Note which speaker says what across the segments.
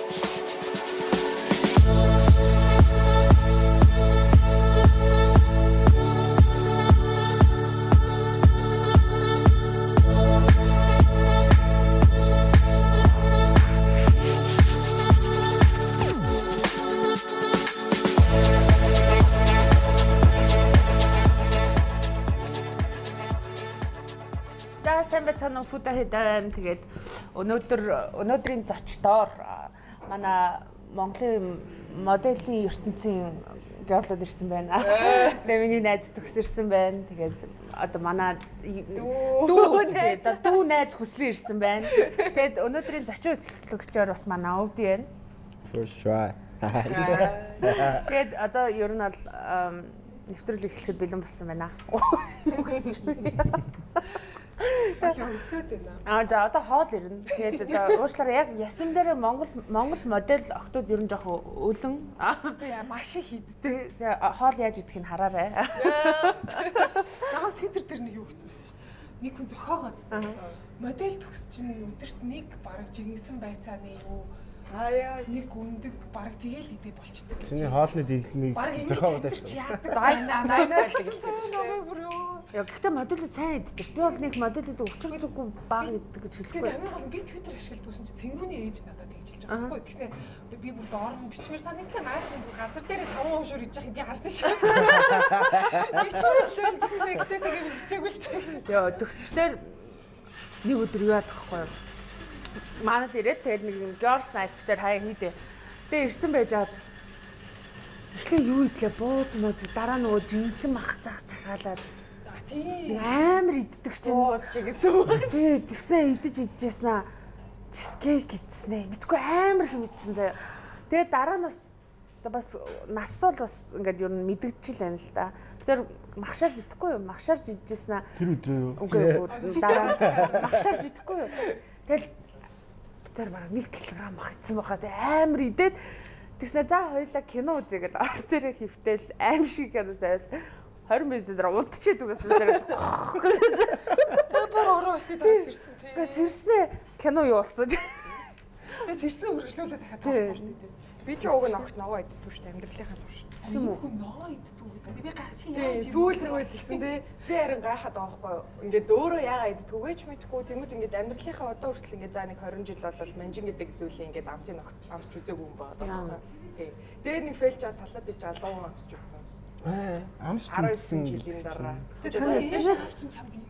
Speaker 1: Сайн байцгаана уу фута хэдэн тэгээд өнөөдрийн зочдоор манай Монголын моделийн ертөнцийн геолог ирсэн байна. Тэгээд миний найз төгсөрсөн байна. Тэгээд одоо манай дүү найз хүслэн ирсэн байна. Тэгээд өнөөдрийн зочин хөтлөгчөөр бас манай Өвд байна.
Speaker 2: First try.
Speaker 1: Тэгээд одоо ер нь бол нэвтрүүлэг эхлэхэд бэлэн болсон байна.
Speaker 3: Аль өсөд байна.
Speaker 1: За одоо хоол ирнэ. Тэгээд одоо уучлаарай яг ясам дээр Монгол модель охтууд ер нь жоохон өлөн.
Speaker 3: Тэгээ маш их хийдтэй.
Speaker 1: Тэгээ хоол яаж идэх нь хараарай.
Speaker 3: Намайг Twitter дээр нэг юу гэсэн байсан шүү дээ. Нэг хүн зохиогоод модель төгс чинь өдөрт нэг бараг жигэнсэн байцааны юу нэг үндэг бараг тэгэл идэ болчдөг гэж.
Speaker 2: Чиний хоолны дэглэмийг
Speaker 3: зохиогоод байсан. Яадаг дайнаа гэсэн.
Speaker 1: Яг гэхдээ модель сайн иддэг. Би бол нэг моделүүд өчр зүггүй баг иддэг гэж хэлэхгүй.
Speaker 3: Тэгээд хамгийн гол нь би Twitter ашигладагсэн чинь цэнгүүний ээж надад тэгж хэлж байгаа байхгүй. Тэгснэ би бүр доор нь бичмээр санагдлаа наа чинь газар дээр 5 уушуур иж байгааг би харсан шүү. Бичмээр л гэсэн гэхдээ тэгээд бичээгүй л тэг.
Speaker 1: Яа төгсөлтөөр нэг өдөр юу яадаг вэ? Манад ирээд тэгээд нэг girls night дээр хаяа хийдэ. Тэгээд ирсэн байж байгаа. Эхлээ юу идлээ бууз мууз дараа нөгөө жинсэн мах цах цахаалаад
Speaker 3: тийм
Speaker 1: амар иддэг чинь
Speaker 3: бууз ч гэсэн үг.
Speaker 1: Тэгээд тэгснэ идэж идчихсэн аа. Чизкейк идсэн ээ. Мэдгүй амар хэм идсэн заяа. Тэгээд дараа нь бас нас бол бас ингээд ер нь мэдэгдчихэл байна л да. Тэр махшаарж идэхгүй юу? Махшаарж идчихсэн аа.
Speaker 2: Тэр өдрөө юу?
Speaker 1: Үгүй дараа махшаарж идэхгүй юу? Тэгэл тэр бараг 1 кг мах идсэн байхад амар идээд тэгснэ за хоёулаа кино үзье гэдэг ор дээр хөвтөл аим шиг кино заяа 20 минут дээр унтчихээд үгээс би тэр
Speaker 3: бүр ороо өсөд дараас ирсэн тийм.
Speaker 1: Гэхдээ сэрснээ кино юу болсон ч.
Speaker 3: Тэгээ сэрснээ үргэлжлүүлээд дахиад тоглох шүү дээ.
Speaker 4: Би ч уг нь огт ногоо иддэг шүү дээ. Амьдралынхаа турш.
Speaker 3: Тийм үү? Ногоо иддэг. Би гайхаж чи яаж
Speaker 4: Сүүл рүү хэлсэн тий. Би харин гайхаад байгаа байхгүй юу. Ингээд өөрөө яага иддэггүйч мэдгүй. Тэнгүүд ингээд амьдралынхаа одоо хүртэл ингээд за нэг 20 жил болол манжин гэдэг зүйлийг ингээд амтын огт амсч үзээгүй юм байна байхгүй юу. Тий. Тэгээд нэг фэлчаа салаад иж алуу амсч үзсэн.
Speaker 2: Амс
Speaker 4: 19 жилийн дараа.
Speaker 3: тэгээд яаж авчин чамд юм.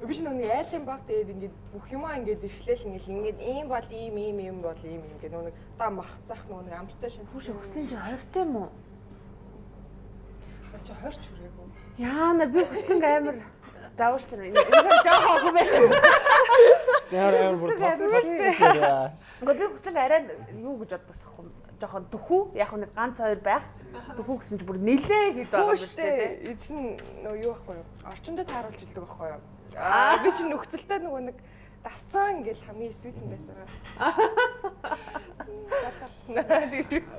Speaker 4: Би ч нэг айлын баг тэгээд ингээд бүх юмаа ингээд эрхлээл ингээд ийм бол ийм бол ийм ингээд нэг та махцах нэг амттай шин
Speaker 1: Хүүш өслийн чи хоёртой юм уу?
Speaker 3: Чи 20 ч хүрээгүй.
Speaker 1: Яана би хүслэн амар зааварчлаа. Ингээд жоохон хөө байсан.
Speaker 2: Яа бүр тасчихсан.
Speaker 1: Ингээд би хүслэн арай юу гэж боддоосах юм. Жоохон дөхүү яг нэг ганц хоёр байх. Дөхүү гэсэн чи бүр нилээ хэд байгаа юм шүү дээ.
Speaker 4: Энэ чинь нөгөө юу байхгүй юу? Орчиндөө тааруулж илдэг байхгүй юу? Би чинь нөхцөлтэй нөгөө нэг дасцсан ингээл хамгийн свитэн байсан.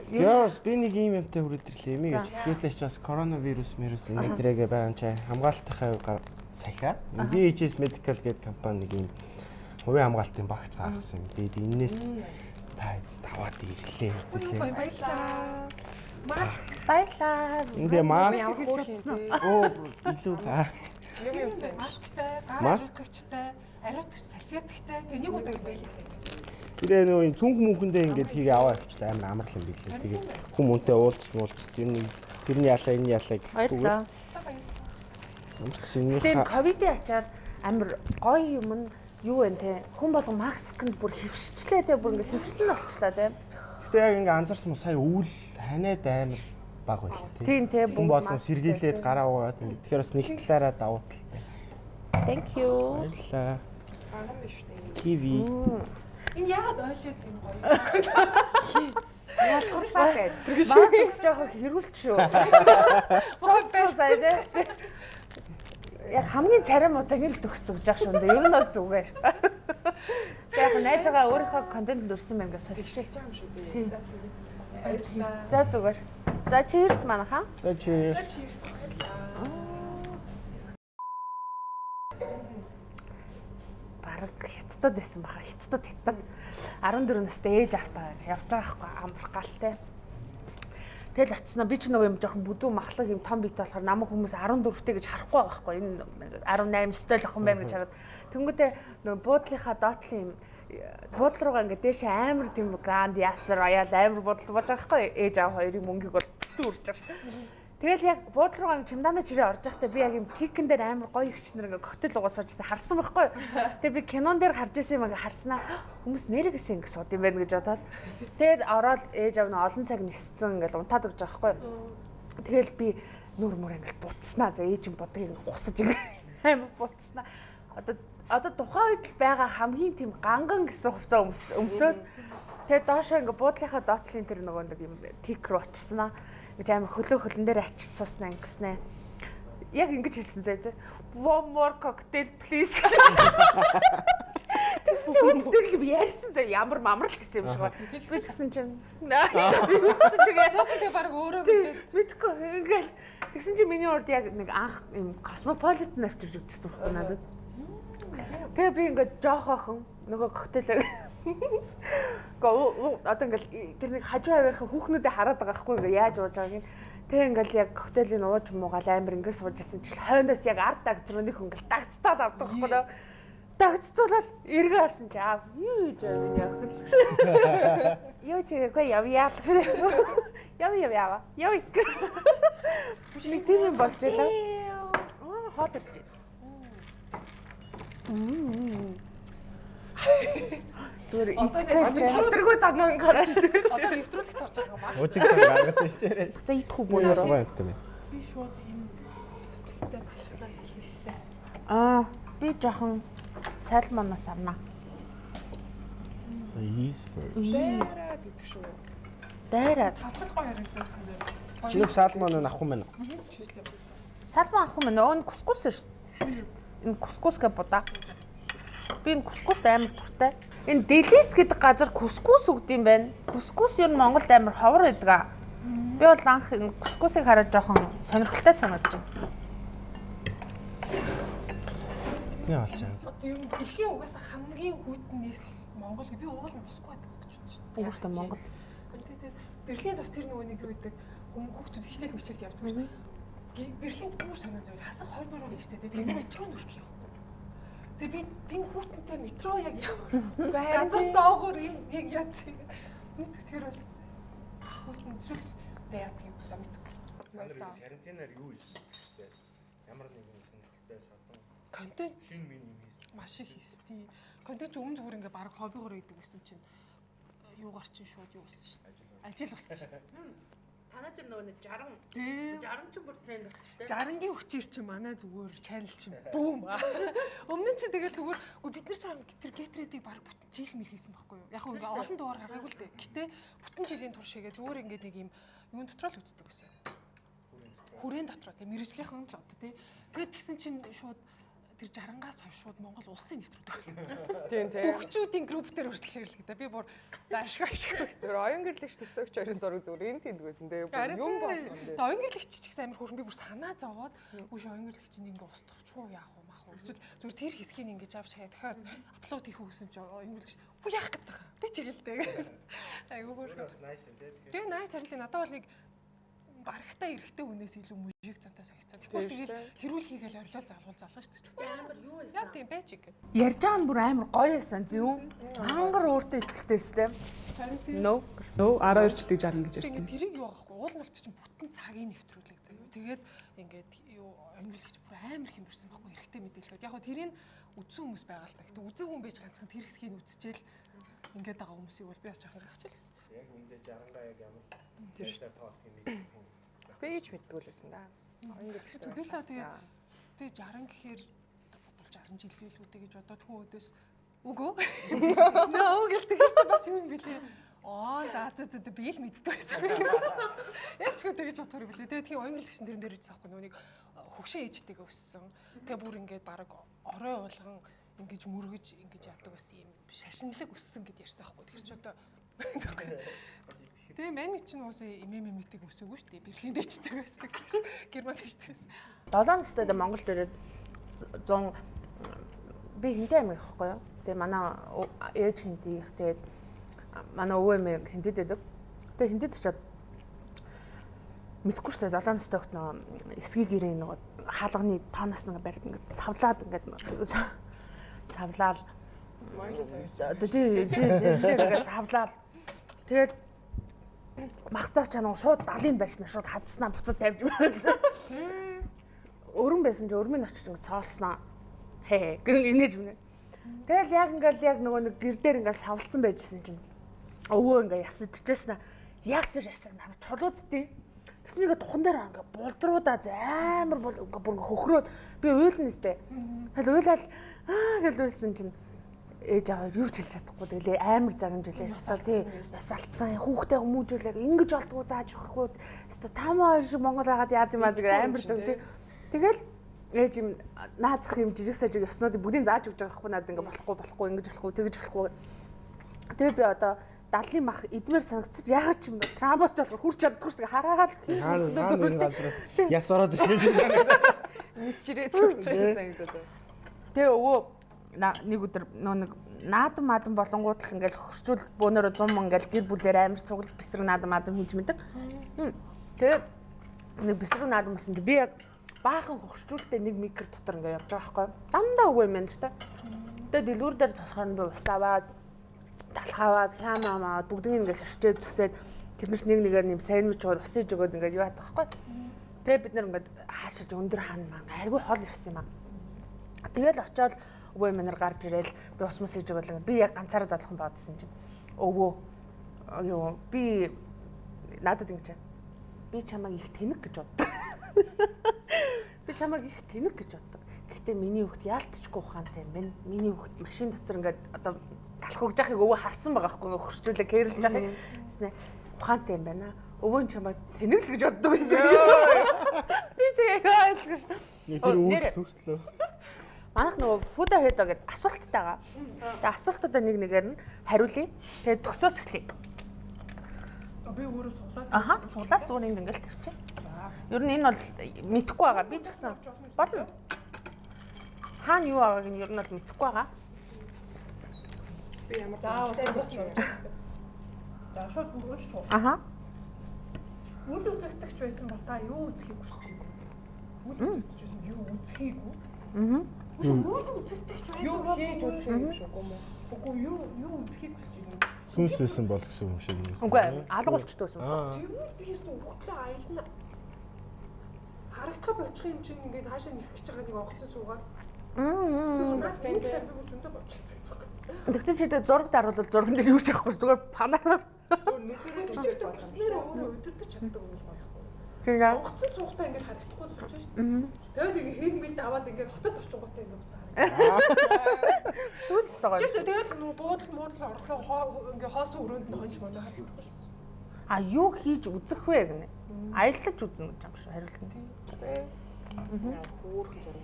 Speaker 2: Яас би нэг юм юмтай хүрээдэрлээ. Эмийг зүйлээч бас коронавирус ингээд дрэгээ байгаа юм чи хамгаалтынхаа сахиа. BHS Medical гэдэг компани нэг юм хувийн хамгаалтын багц гаргасан юм. Тэгээд энээс таваад ирлээ.
Speaker 3: Баярлалаа. Маск
Speaker 1: Баярлаа.
Speaker 2: Эндээ маск
Speaker 1: Оо
Speaker 2: илүү
Speaker 3: юмтай масктай, гар ариутгачтай, ариутгач салфетктай тэг нэг удаа байлээ.
Speaker 2: Тэгээ нөгөө цүнх мөнхөндөө ингээд хийгээ аваа явчихлаа амар амарлан билээ. Тэгээд хүм үнтэй уулзч юм тэрний ялаа энэ ялаа
Speaker 1: баярлаа. Тэгээд ковидын ачаар амар гоё юм нь юу вэ те? Хүн болгон масканд бүр хөвшчлээ те бүр ингээд хөвшлэн болчлаа те.
Speaker 2: Гэтэ яг ингээд анзаарсан мó сая өвөл ханаад амар баг байлаа.
Speaker 1: Тийм те
Speaker 2: хүн болгон сэргийлээд гараа угаад ингээд тэгэхээр бас нэг талаараа давуу талтай.
Speaker 1: Thank you.
Speaker 2: Баярлаа.
Speaker 4: Агам биш үү?
Speaker 2: Киви.
Speaker 3: Энэ яагаад ойлоод юм гоё?
Speaker 4: Ялгарлаа гэдэг.
Speaker 1: Маакс жоохон хэрүүлч шүү. Сосоо сая те. Яг хамгийн царим удаагийн л төгсдөг жаах шүү. Ер нь бол зүгээр. Тэг яг найзгаа өөрийнхөө контент дурсан байна гэж
Speaker 4: Тэгшэж байгаа юм шүү дээ.
Speaker 3: Баярлалаа.
Speaker 1: За зүгээр. За cheers манайхаа.
Speaker 2: За cheers.
Speaker 1: Бараг хятад хятадд байсан баха. Хятадд 14 настай ээж автаа явж байгаа байхгүй амрах галтай. Тэгэл очсноо би ч нөгөө юм жоохон бүдүү махлаг юм том бит болохоор намайг хүмүүс 14-тэй гэж харахгүй байгаа байхгүй. Энэ 18 настай л охин байна гэж хараад. Тэнгүүтээ нөгөө буудлынхаа доотлын юм буудлын руугаа ингээд дээш амар тийм гранд ясар аяал амар буудлын болж байгаа байхгүй. Ээж аав хоёрын мөнгийг бол үрж байгаа. Тэгэл яг буудлын руугаа чимдаана чирээ орж байхдаа би яг юм кикэн дээр амар гоё ихчнэр ингээд коктейл угаасаж харсан байхгүй. Тэгээ би кинон дээр харж байсан юм ингээд харснаа хүмүүс нэрээсээ ингээд сууд юм байна гэж бодоод. Тэгээд ороод ээж аав нь олон цаг ниссэн ингээд унтаад өгч байгаа байхгүй. Тэгэл би нүр мөр ингээд буцснаа. За ээж юм бодог ингээд гусаж ингээд амар буцснаа. Одоо тухайн үед л байгаа хамгийн тийм ганган гэсэн хувцас өмсөөд тэгээд доошоо ингээд буудлынхаа доотлын тэр нөгөө нэг юм тик руу очснаа. Гэж амар хөлөн дээр ачиж суснаа ингэснэ. Яг ингэж хэлсэн зэ. One more cocktail please. Тэгсэн чинь үстэй би ярьсан зэ ямар мамрал гэсэн юм шиг байна. Би тэгсэн чинь тэгсэн чинь
Speaker 3: баг өөрөө
Speaker 1: мэдгүй ингээл тэгсэн чинь миний урд яг нэг анх юм космополитен авчирч өгсөн байхгүй надад. Тэгээ би ингээд жоохоохон нөгөө коктейл одоо ингээл тэр нэг хажуу аваархан хүүхнүүдэд хараад байгаа хгүй ингээ яаж ууж байгааг нь тэгээ ингээл яг коктейлийг ууж муугаал амар ингээ сууж исэн чил хойноос яг ард дагц руу нэг ингээл дагцтаал авдаг хгүй нөө дагцтуулаад эргээ харсан чи аа юу гэж миний охин юу ч үгүй явъя нэг тийм юм болж байлаа хоол ирдээ зүгээр
Speaker 4: өдөргөө замнаа гарч ирсэн.
Speaker 3: Одоо нэвтрүүлэгт орж байгаа маш.
Speaker 2: Өчиг гаргаж ирчээрэй.
Speaker 1: за идэх үү бүүрөө
Speaker 3: Би шууд энэ стиктэй балхнаас эхэллээ.
Speaker 1: би жоохон сальмоноос авнаа.
Speaker 2: Please first.
Speaker 3: Дээрээ гэдэг шүү.
Speaker 1: Дайраад
Speaker 3: Тавхад гоё харагдсан зөө.
Speaker 2: Чи салмон авах юм байна.
Speaker 3: Чиглээ.
Speaker 1: салмон авах юм нөө кускус шүү дээ. Энэ кускус гэ будаа. Би энэ кускус амар туртай. Энэ Делис гэдэг газар кускус өгд юм байна. Кускус ер нь Монголд амар ховор байдаг аа. Би бол анх энэ кускусыг хараад жоохон сонирхолтой санагдаж байна.
Speaker 2: Бидний олж байгаа.
Speaker 3: Одоо юм дэлхийн угаасаа хамгийн хүйтэн нийслэл Монгол би уулын босгүй байдаг гэж байна.
Speaker 1: Өөртөө Монгол.
Speaker 3: Тэгээд Берлинд бас тэр нөгөө нэг юу гэдэг хүүхдүүд хичээл мичээл явдаг шүү. Берлинд бүр санаа зовё. Хасах 20 мөр гэжтэй. Тэгээд метро нүртэл явах. Тэгээд би тэн хүүтэнтэй метро яг явах. Газар доогоор энэ яг яц. Мэдгүй тэр бас хүүтэн зүйл яадаг юм за мэдгүй.
Speaker 2: Карантинаар юу хийсэн? Ямар нэгэн сонирхолтой содон
Speaker 3: Контент
Speaker 2: шин миний
Speaker 3: маш их хийсти. Контент ч өмнө зүгээр ингээ баг хоббигоор хийдэг гэсэн чинь юугаар чинь шууд юу болсон шин. Ажил болсон шин.
Speaker 1: Танаа тэр нөгөө 60 ч бүр тренд болсон шүү дээ.
Speaker 3: 60-гийн хүчээр чи манай зүгээр чанал чинь бүүм. Өмнө нь чи тэгэл зүгээр бид нар ч тэр гетрейдийг баг бүтэн жих мэл хийсэн байхгүй юу? Яг хөө ингээ олон дугаар гаргаагүй л дээ. Гэтэ бүтэн жилийн турш хийгээ зүгээр ингээ нэг юм юун дотроо л үздэг гэсэн. Хүрэээн дотроо тийм мэрэгжлийнхэн л одоо тийм. Тэгээд тэгсэн чинь шууд тэр 60-аас хойш шууд Монгол улсын нэвтрүүлдэг.
Speaker 4: Тийм тийм.
Speaker 3: Бүгчүүдийн групп дээр хүртэл ширлэгдэ. Би бүр за ашиг.
Speaker 4: Зөв оюун гэрлэгч төсөөгч хоёрын зураг зүгээр энэ тэнд байсан. Тэгээ юм болсон.
Speaker 3: Тэгээ оюун гэрлэгч ч гэсэн амар хөөрхөн би бүр санаа зовоод үгүй оюун гэрлэгч ингээ устгахгүй яах вэ мах уу эсвэл зүгээр тэр хэсгийг ингэж авч хаяа дахиад апплод хийх үү гэсэн чи оюун гэрлэгч үгүй яах гэдэг юм. Би ч хэлдэг. Айгуу хөөрхөн. Тэгээ найс харин надад бол нэг барагтай эрэхтэй хүнээс илүү мужик цантаа сагцсан. Тэгвэл тэгэл хэрүүл хийгээл орилол залгуул шүү дээ.
Speaker 1: Амар юу вэ?
Speaker 3: Яа тийм байж гэх.
Speaker 1: Ярьж байгаа нь бүр амар гоё байсан зөв. Мангар өөртөө ихтэйстэй. No.
Speaker 4: 12 жилиг 60 гэж ярьсан.
Speaker 3: Тэгээд тэрийг юу аахгүй уул малт чинь бүтэн цагийн нэвтрүүлэг заяа. Тэгээд ингээд юу ангилэгч бүр амар хэм барьсан байхгүй эрэхтэй мэдээлэлүүд. Яг хөө тэрийг үзсэн хүмүүс байгаа л та. Гэтэ үзээгүй хүн байж ганцхан тэр хэсгийг үзчихэл ингээд байгаа хүмүүсийг бол би бас жоохон гахчихлаа.
Speaker 2: Яг үндэ 60-гаа яг ямар тэр тоот юм.
Speaker 4: Пэйж мэдгүй л байсан да. Оюун гэрлэгч.
Speaker 3: Би л тэгээд 60 гэхээр бол 60 жил гэлүүдэй гэж бодоод хүн өдөөс үгүй. Нөө гэл тэгэхээр чи бас юу юм бэлээ. За би л мэддэг байсан. Яг ч үгүй тэгэж бодохоор билээ. Тэгээд тийм оюун гэрлэгч нэрэн дээр ирсэн аахгүй нүг хөгшин ээжтэйгээ өссөн. Тэгээ бүр ингээд баг орой уулган ингэж мөргөж ингэж яадаг байсан юм шашинлаг өссөн гэд ярьсан аахгүй. Тэр ч одоо тэгээ мань чинь уусаа эмэмэтиг өсөөгүй шүү дээ. Берлинд ээжтэй байсан. Германд ээжтэй байсан.
Speaker 1: 7 настай Монголд ирээд 100 би хинтэй амиг ихгүй юу. те манай ээж хинти их тэгээд манай өвөө мэ хинтэд байдаг. Тэгээд хинтэд очиод мэдгүй шүү дээ 7 настай хот нөгөө эсгийн гэрээ нөгөө хаалганы тооноос нэг барид ингээд савлаад ингээд савлаад тэгээд савлаад тэгээд магтаач чанаа шууд далын барьснаа шууд хадснаа буцаж тавьж байгаа. Өрөн байсан чи өрмийн очиж ингээд цоолсноо хээ гэн инээж мэнэ. Тэгэл яг нөгөө нэг гэр дээр ингээд савлцсан байжсэн чинь өвөө ингээд ясадчихсан. Яг тэр ясаг намайг чулууддээ. Тэснийг ингээд духан дээр ингээд булдруудаа амар бүр ингээд хөхрөөд би уйлна нэстэ. Тэгэл уйлал гэж уйлсан чинь ээж аваа юу ч хэлж чадахгүй тэгэлээ амар загнажлээ. Эсвэл тий яс алдсан хүүхдээ хүмүүжүүлээ ингэж болдгоо зааж өгөхгүй. Эсвэл тамаа шиг Монгол хагаад яад юм аа тэгээ амар зөв тий. Тэгэл ээж юм наазах юм жижиг сажиг ёснуудыг бүгдийг зааж өгч байгаа хгүй надад ингээ болохгүй ингэж болохгүй тэгэж болохгүй. Тэгээ би одоо 70-ийн мах эдмээр санагцаж яагаад ч юм бэ травматай болохоор хурч чаддаггүй шүү дээ хараагаад
Speaker 2: яс ороод ирсэн.
Speaker 4: Нисчирээ зүгч байсан гэдэг.
Speaker 1: Тэгээ өвөө нэг өдөр нэг наадам болонгууд л ингээл хөрчүүл бөөнөрө 100 мөн ингээл гэр бүлээр амар цуглал бисрэг наадам хийж мэдэг. Тэгээ нэг бисрэг наадам болсон чи би яг баахан хөрчүүлтэй нэг микр дотор ингээ явж байгаа байхгүй. Дандаа өвөө юм л та. Тэгээ дэлгүүр дээр цосхоор нь би ус аваад талх аваад хям аваад бүгдийг ингээ хэрчээ зүсээд тэрнээс нэг нэгээр нэм сандвич аваад ус иж өгөөд ингээ юу яадаг байхгүй. Тэгээ бид нар ингээ хаашиж өндөр хаан маань айгүй хол ирсэн юм аа. Тэгэл очиод өвөө минь гарч ирээл би ус мус иж өгөөл би яг ганцаараа залхан баадсан чинь өвөө юу би надад ингэж би чамайг их тэнэг гэж боддог. Би чамайг их тэнэг гэж боддог. Гэхдээ миний хүүхд яалтчгүй ухаантай юм байна. Миний хүүхд машин дотор ингээд одоо талах өгж яхахыг өвөө харсан байгаа байхгүй хөрчүүлээ кэрлж яхахыг гэснэ ухаантай юм байна. Өвөө нь чамайг тэнэг л гэж боддог байсан. Би тэгээ ойлгож.
Speaker 2: Тэр үргэлжлөө.
Speaker 1: Манайх нөгөө фуда хэд гэдэг асуулттай байгаа. Тэгээ асуултуудаа нэг нэгээр нь хариулъя. Тэгээ төсөөс эхлэе.
Speaker 3: Би өөрөө суулаад.
Speaker 1: Аха, суулаад зүгээр ингээл тавьчих. Ер нь энэ бол мэдэхгүй байгаа. Би ч гэсэн болно. Хаана юу байгааг нь ер нь бол мэдэхгүй байгаа.
Speaker 4: Би ямар
Speaker 3: заавал болсон юм. За шууд бүгд шүү.
Speaker 1: Аха.
Speaker 3: Үл үзэгдэгч байсан бол та юу үзхийг хүсэж байна? Үл үзэгдэж байсан юу үзхийг үү?
Speaker 1: Аа.
Speaker 3: Үл үзэгдэгч байсан
Speaker 4: юу
Speaker 3: бол
Speaker 4: хийж үзэх юм шиг юм уу?
Speaker 3: үгүй юу үзхийг хүсэж байна?
Speaker 2: Сүнс байсан бол гэсэн юм шиг юм.
Speaker 1: Үгүй алга болчтойсэн.
Speaker 3: Тэгвэл би өөртөө өгтлээ аялна. Харагдах бочих юм чинь ингээд хаашаа нисгэж байгаа нэг онгоцон суугаад. Нас тэнцээ би бүр зөндөө болчихсон.
Speaker 1: Тэгтээ чи зураг даруулвал зурган дээр юу ч авахгүй зүгээр панараа.
Speaker 3: Өдөртөө болсноор өөрөө өдөртөө чаддаг юм байна.
Speaker 1: Тэгээ
Speaker 3: Онгоцон суугатаа ингээд харагдахгүй л болчих шүү дээ. Тэгээд ингээд хэлмэд аваад ингээд хотод очингуудаа ингээд буцаа харагдав.
Speaker 1: түлс байгаа.
Speaker 3: Тэгээд нөгөө буудал орлоо ингээд хоосон өрөөнд нь хонж мондоо харагдахгүй.
Speaker 1: А юу хийж үзэх вэ гэнэ? Аяллаж үзнэ гэж юм шүү хариулт нь.
Speaker 4: Хөөх зураг.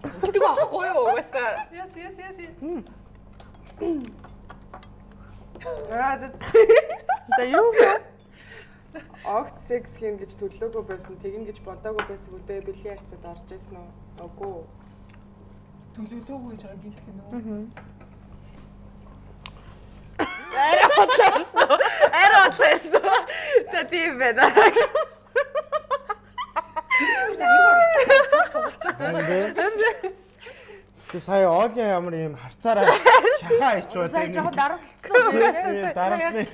Speaker 3: Тэгвэл авахгүй юу угаасаа. Яс.
Speaker 1: За юу вэ?
Speaker 4: Огт секс хийн гэж төлөөгөө байсан, тэгин гэж бодоагүй байсан үдээ бэлгийн харьцаад орж ирсэн үү? Үгүй.
Speaker 3: Төлөвлөөгүй гэж байгаа гэх юм уу?
Speaker 1: Арай отлоо. За тийм байна.
Speaker 2: Тэг сая Оли ямар юм харцаараа шахаа ичвэ
Speaker 1: Сая жоохон дарамтлсан.
Speaker 2: дарамтны.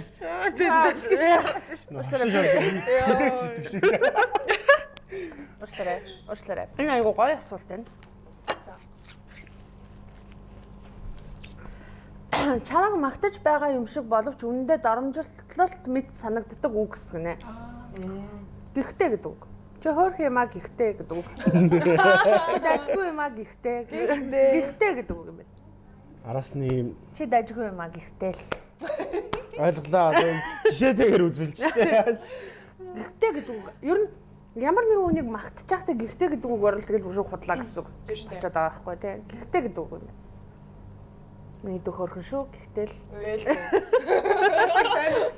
Speaker 1: Уушлаарай. Энэ айгуу гоё асуулт байна. Чамайг магтаж байгаа юм шиг боловч үнэндээ доромжлолт мэд санагддаг үг гэсгэнэ. Гэхдээ гэдэг үг. Чи хөөх юмаа гихтэй гэдэг үг. Чи дажгүй юмаа гихтэй. Гихтэй гэдэг үг юм байна.
Speaker 2: Араасны
Speaker 1: Чи дажгүй юмаа гихтэй л.
Speaker 2: ойлголоо. Жишээтэйгээр үзүүлчихсэн.
Speaker 1: Гихтэй гэдэг үг. Ер нь ямар нэгэн хүнийг магтаж байхдаа гихтэй гэдэг үг орол тэгэл бүр худлаа гэсэн үг. Очоод байгаа байхгүй тий. Гихтэй гэдэг үг юм. Миний дөх хөрхөн шүү. Гихтэл.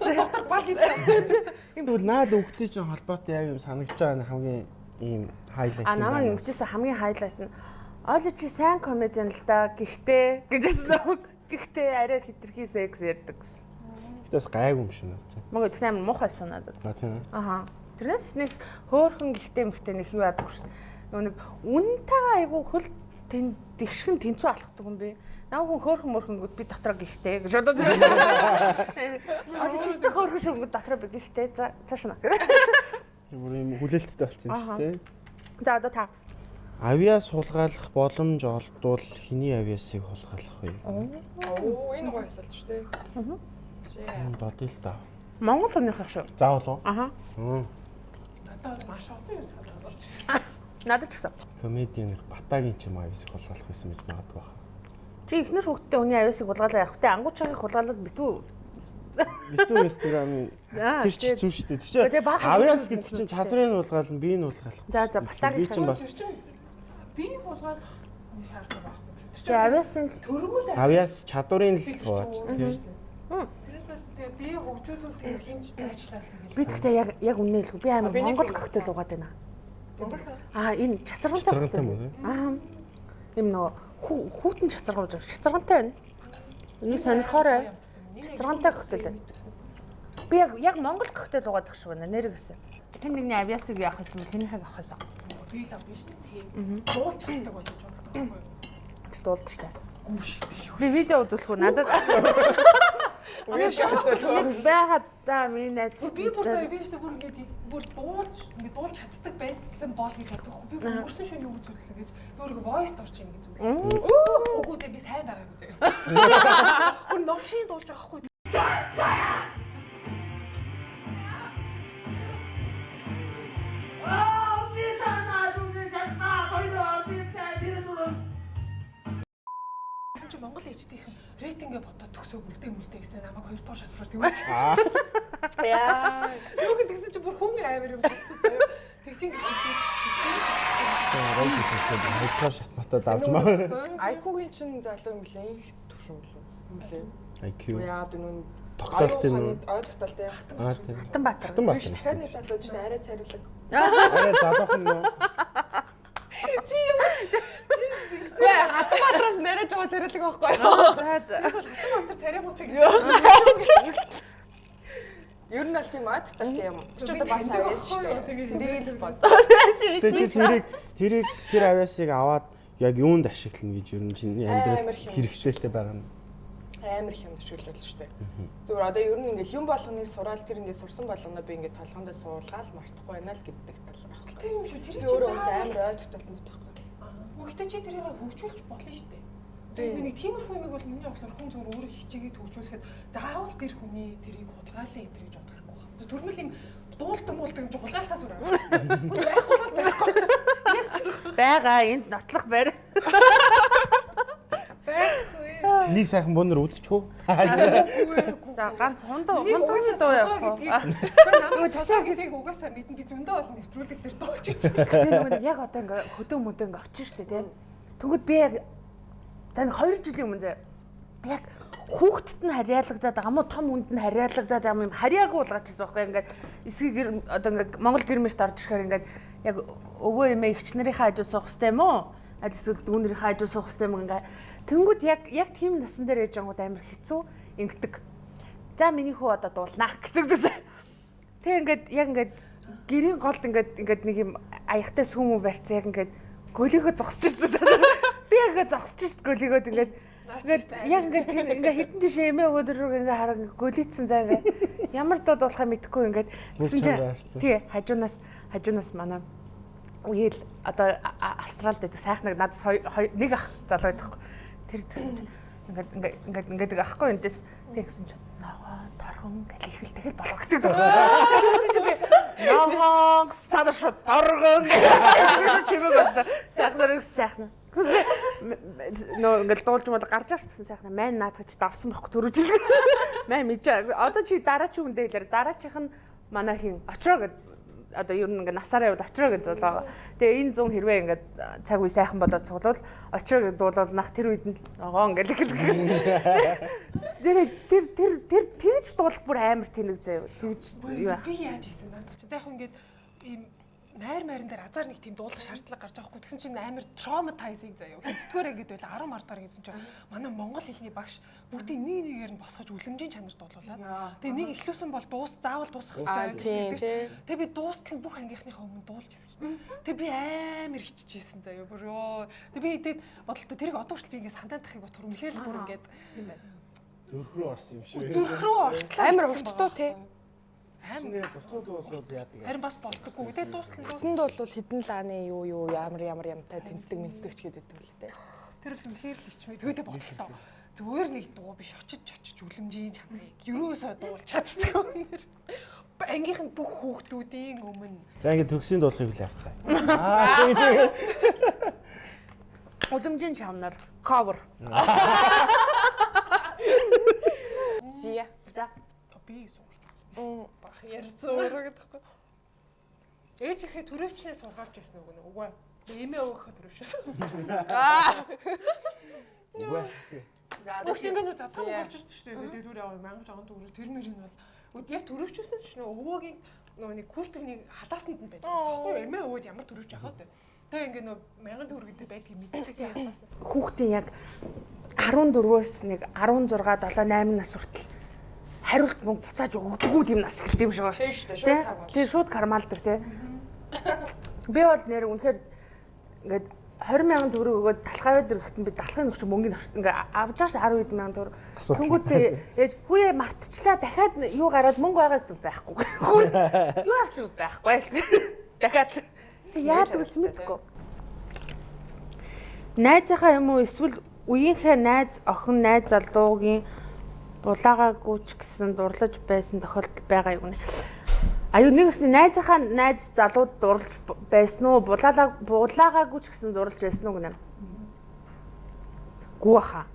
Speaker 3: Доктор баг гэдэг.
Speaker 2: Энэ тэгвэл наад өгтэй чинь холбоотой яг юм санагдаж байгаа хамгийн ийм хайлайт.
Speaker 1: А намайг ингэжсэн хамгийн хайлайт нь Оли чи сайн комедиан л да. Гэхдээ гэж хэлсэн. Гэхдээ арай хитрхи секс ярьдаг гэсэн.
Speaker 2: Гэтээс гайгүй юм шиг надад.
Speaker 1: Мөнгө тэгэх амар муухай байсан надад.
Speaker 2: Тийм.
Speaker 1: Аха. Тэрнээс нэг хөөхөн гэхдээ мөхтэй нэг юу яадаг шин. Нэг үнэнтэйгээ айгу хөл тэгшхэн тэнцүү алхдаг юм бэ. Наа хүн хөөхөн мөрхөнгүүд би дотроо гихтэй гэж бодоод байна. Оли чи ч хөөхөн шөнгөд дотроо би гихтэй. За цааш на.
Speaker 2: Юм хүлээлттэй болсон юм шүү дээ.
Speaker 1: За одоо та
Speaker 2: Авиас хулгайлах боломж олдвол хэний авиасыг хулгайлах вэ?
Speaker 4: Оо энэ гоё асуулт шүү дээ.
Speaker 2: Бодъё л да.
Speaker 1: Монгол хүнийх шүү.
Speaker 2: Заавал уу?
Speaker 1: Аха.
Speaker 3: Надад бол маш олон юм санаж байна.
Speaker 1: Надад ч гэсэн.
Speaker 2: Комедиан Батагийн ч юм авиасыг хулгайлах байсан мэт магадгүй байна.
Speaker 1: Чи ихнэр хүүхдээ үний авиасыг хулгайлаа явах те ангуучлагыг хулгайлаад битүү.
Speaker 2: Битүү Инстаграм тэр ч зүү шүү дээ. Тэр чинь авиас гэдэг чинь чадрын хулгайлна, биеийн хулгайлах.
Speaker 1: За Батагийн
Speaker 2: чинь бас
Speaker 3: Би хулгайлах шаардлага байхгүй шүү.
Speaker 1: чи авиасын
Speaker 3: Төрмөл
Speaker 2: авиас чадварын л хувааж.
Speaker 3: тэрээс бол тэгээ би хөгжүүлүүлэх тэгээ хинч дайчлаа гэх
Speaker 1: би тэгтээ яг үнэ хэлэх. Би амар монгол коктейл угаад байна. Энэ чацаргантай коктейл. Им нөгөө хүүтэн чацаргаж авч чацаргантай байна. Энийг сонирхоорой. Чацаргантай коктейл байна. Би яг монгол коктейл угаадах шиг байна. Нэр гэсэн. Хэн нэгний авиасыг яах гэсэн бол тэнийхийг авах гэсэн.
Speaker 3: би л авна шүү дээ. Дуулж чаддаг болож байгаа байхгүй юу?
Speaker 1: Дуулд штэ.
Speaker 3: Гүү шүү дээ.
Speaker 1: Би видео үзүүлэх үү надад. Байгаад да минь найз.
Speaker 3: Би бүр заа би шүү дээ бүр ингээд бүр дуулж чаддаг байсан бол гэж бодохгүй. Би бүр өнгөрсөн шөнө юу үзүүлсэн гэж би өөрөө voice дорч ингэж үзүүлсэн. Үгүй дээ би сайн байгаа гэж. Бүр новшин дуулж байгаа хгүй. Монгол ээжтийнхэн рейтингээ бодоод төгсөөг үлдээ гэснээр намайг 2 дугаар шатраар тийм үү? Яа. Юу гэдгсэн чи бүр хүмүүний аймар юм болсон заяа. Тэгшин гэж
Speaker 2: хайцаа шатматад авч маа.
Speaker 4: IQ-гийн чинь залуу юм лээ. Их төвшин лээ.
Speaker 2: IQ.
Speaker 4: Яад нүн
Speaker 2: тогтоолтын нүн.
Speaker 4: ой тогтоолт яа.
Speaker 2: Тийм.
Speaker 1: Хатанбаатар.
Speaker 2: Хатанбаатар.
Speaker 4: Дахиад нэг залуу ч арай царилэг.
Speaker 2: Арай залуухан нөө.
Speaker 4: Хатанбаатараас нэрэж байгаа царилэг байхгүй юу?
Speaker 3: Эсвэл Хатанбаатар царай муутай гэж.
Speaker 4: Ер нь бол тийм аа тогтоолт юм. Чи одоо бас авьяас шүү дээ. Тэрийг л бод.
Speaker 2: Тэгээ тэр авиасыг аваад яг юунд ашиглана гэж ер нь чиний амьдрал хэрэгцээтэй байгаа юм.
Speaker 4: Амар их юм төшөөлөл шүү дээ. Зүгээр одоо ер нь ингээл юм болгоныг сураал тэр ингээд сурсан болгоно би ингээд толгоондоо суулгаад мартахгүй байна л гэдэг тал байна.
Speaker 3: Гэтэ юм шүү. Тэр
Speaker 4: чи өөрөө амар ой тогтоолт мэт байхгүй.
Speaker 3: Гэхдээ чи тэрийг хөгжүүлж болно шүү дээ. Тэгээ нэг тиймэрхүү юмыг бол миний бодлоор хүн зөвөр өөрөө хичээгээд хөгжүүлэхэд заавал тэр хүний тэрийг хулгайлаа энэ гэж бодох хэрэггүй байна. Төрмөл юм дуулдаг муулдаг юм чи хулгайлахаас өөр. Байхгүй бол байхгүй.
Speaker 1: Бага энд нотлох барь.
Speaker 2: Нэг сайхан бөөнөр үдчихв.
Speaker 1: За ганц хундаа дуу явах.
Speaker 3: Намайг солоо гэдгийг угаасаа мэдэн би зөндөө олон нэвтрүүлэг дээр дуулж үзсэн.
Speaker 1: Яг одоо ингээ хөдөө мөдөө ингээ очиж штэ тийм. Тэнгүүд би яг за 2 жилийн өмнө заа яг хүүхдэд нь харьяалагдаад байгаа мó том үнд нь харьяалагдаад байгаа юм харьяагүй болгочихсон байхгүй ингээд эсгийг одоо ингээ Монгол гэрмэрт орж ирэхээр ингээд яг өвөө эмээ эгч нарынхаа хажууд суух хэрэгтэй юм уу? Аль эсвэл дүүнэрийнхээ хажууд суух хэрэгтэй юм ингээ тэнгүүд яг тийм насан дээр ээж ангууд амар хэцүү ингэдэг. За миний хүү одоо дуулнах гэдэг. Тэг ингээд яг ингээд гэрийн голд ингээд нэг юм аягтай сүмүү барьцсан яг ингээд гөлийгөө зогсож ирсэн. Би яг ингээд зогсож ирсэн гөлийгөөд ингээд яг ингээд хитэн тийш эмээ өгөөд ингээ хараа гөлийцсэн за ингээ ямар дууд болохоо мэдэхгүй ингээд гэсэн чинь тий хажуунаас манай үеэл одоо Австралид байдаг сайхнаг надад нэг ах залуу байдаг. Тэр гэсэн чинь ингээд ахгүй энэс тэгсэн чинь ногоо торгон гэл ихэл тэгэл болгодог. Ногоо стадаш торгон чимэг басна. Сайхнаар нөө ингээд дуулж мод гарч ирсэн сайхна маань наадгаж давсан байхгүй төрөжлөг. Маа мэдээ. Одоо чи дараач хүн дээлэр дараачих нь манай хин очроо гэд одоо ер нь ингээ насаараа яваад очроо гэж болоо. Тэгээ энэ 100 хэрвээ ингээ цаг үе сайхан болоод цуглал очроо гэж дуулал нах тэр үед нь ногоо ингээ л хэлсэн. Тэр дуулах бүр амар тэнэг заяа. Тэгж
Speaker 3: би яаж хийсэн надад чи за яг ингээд ийм найр майран дээр азар нэг тийм дуулах шаардлага гарч байгаа хгүй. Тэгсэн чинь амар traumatizing заяа. Хэддгээр ингэж байл 10 мартаар гэсэн чинь манай монгол хэлний багш бүгдийн нэг нэгээр нь босгож үлэмжийн чанар дуулуулаад. Тэгээ нэг ихлүүлсэн бол заавал дуусгах хэрэгтэй гэдэг. Тэгээ би дуустал бүх ангийнхныхаа өмнө дуулж ирсэн шүү дээ. Тэгээ би амар хиччихсэн заяа. Бүр тэгээ би тэгээд бодолтой тэрийг одоо хүртэл би ингэ сандаа тахыг бодохоор үнэхээр л бүр ингээд
Speaker 2: зүрх рүү орсон юм шиг.
Speaker 3: зүрх рүү ортлоо.
Speaker 4: Амар уртдуу те.
Speaker 2: Амар дутууд бол яадаг.
Speaker 3: Харин бас болдоггүй. Тэгээ дуустал
Speaker 4: Тэнд бол хідэн лааны юу ямар тэнцдэг мэдсдэгч гэдэг л те.
Speaker 3: тэр л үнэхээр л ичмээ. Тэгээд бодлоо. Зүгээр нэг дуу биш очиж үлэмжийн чанарыг ерөөсөө дуулж чаддаг өнөр. Ангийнх нь бүх хүүхдүүдийн өмнө.
Speaker 2: За ингэ төгсийн дуулахыг л авцгаая.
Speaker 1: Улимжийн чанар cover.
Speaker 4: Зия.
Speaker 1: За.
Speaker 3: Би суурч. Бах ярьсан өөрөө гэдэг байхгүй. Ээж ихээ төрөвчнээ сургаалж байсан үг нэ. Үгүй. Эмээ өөхө төрөвчсэн.
Speaker 2: Үгүй.
Speaker 3: Бүх ингэ нөө задсан болж ирсэн шүү дээ. Дээр үр яваа 1000 жагаан төгрөг тэр мөрийн бол яг төрөвчсэн шүү дээ. Өвөөгийн нөө нэг күртэгний халаасанд нь байдаг. Тэгэхгүй эмээ өвөөд ямар төрөвч яхаа тэ. Тэгээ ингэ нөө 1000 төгрөг гэдэг байдгийг мэддэг яхаас.
Speaker 1: Хүүхдийн яг 14-өөс нэг 16, 7, 8 нас хүртэл хариулт мөнгө буцааж өгдөггүй тийм нас эхэлт юм шиг байна шүү дээ. Тийм шууд кармалдаг тий. Би бол нэр үнэхээр ингээд 20,000 төгрөг өгөөд талхай дээр өгсөн би талхын өгч мөнгөний ингээ авч байгаа 10,000 төгрөг. Тэнгүүтээ ээж хүүе мартчихлаа дахиад юу гараад мөнгө байгаас байхгүй. Юу авсан байхгүй. Дахиад яадаг ус мэдгүй. Найзынхаа юм уу эсвэл үеийнхээ найз охин найз залуугийн булаагаагүй ч гэсэн дурлаж байсан тохиолдол байгаа юм. Аюу нэгсний найзынхаа найз залууд дурлаж байсан уу? Булаагаагүй ч гэсэн дурлаж байсан уу гэнэ. Гүү аха.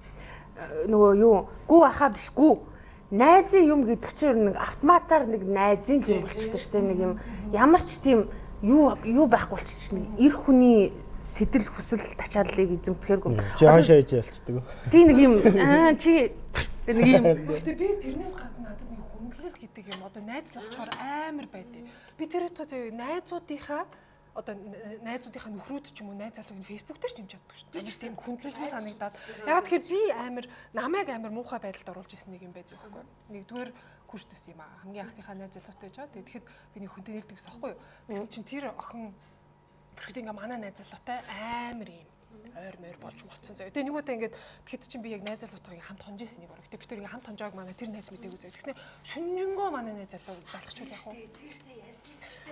Speaker 1: Нөгөө юу? Гүү аха биш гүү. Найзын юм гэдэг чинь нэг автоматар нэг найзын юм болчихсон шүү дээ. Нэг юм ямар ч тийм юу байхгүй болчихсон чинь эр хүний сэтэл хүсэл тачааллыг эзэмтгэхэргүй.
Speaker 2: Чи хаашаа ээж ялцдаг.
Speaker 1: Тийм нэг юм чи нэг юм.
Speaker 3: Гэхдээ би тэрнээс гадна надад нэг хүндлэл гэдэг юм одоо найзлах болохоор амар байдیں۔ Би тэр өтөө заяа найзуудынхаа одоо найзуудынхаа нөхрүүд ч юм уу найз залуугийн фэйсбүүк дээр ч хэмжиж чаддаг шүү дээ. Би тийм хүндлэлгүй санагдаад. Ягаад тэгэхээр би амар намайг амар муухай байдалд оруулж исэн нэг юм байдаг байхгүй. Нэгдүгээр курс төс юм аа. Хамгийн анхныхаа найз залуутай жаа. Тэгэхэд би нэг хүнтэй нэлдэг гэсэн байхгүй юу. Тэгсэн чинь тэр охин бүрхэд ингээ манай найз залуутай амар юм ойр мойр болж болцсон заяа. Тэгээ нэгөөдөө ингээд тэгэхэд чинь би яг найз залуутайгаа хамт хонж ирсэн нэг баг. Тэгээ би тэр ингээ хамт хонжоог манай тэр найз мэдээгүй заяа. Тэгснэ шүнжэнгөө манай найз залуу залхачул яг уу.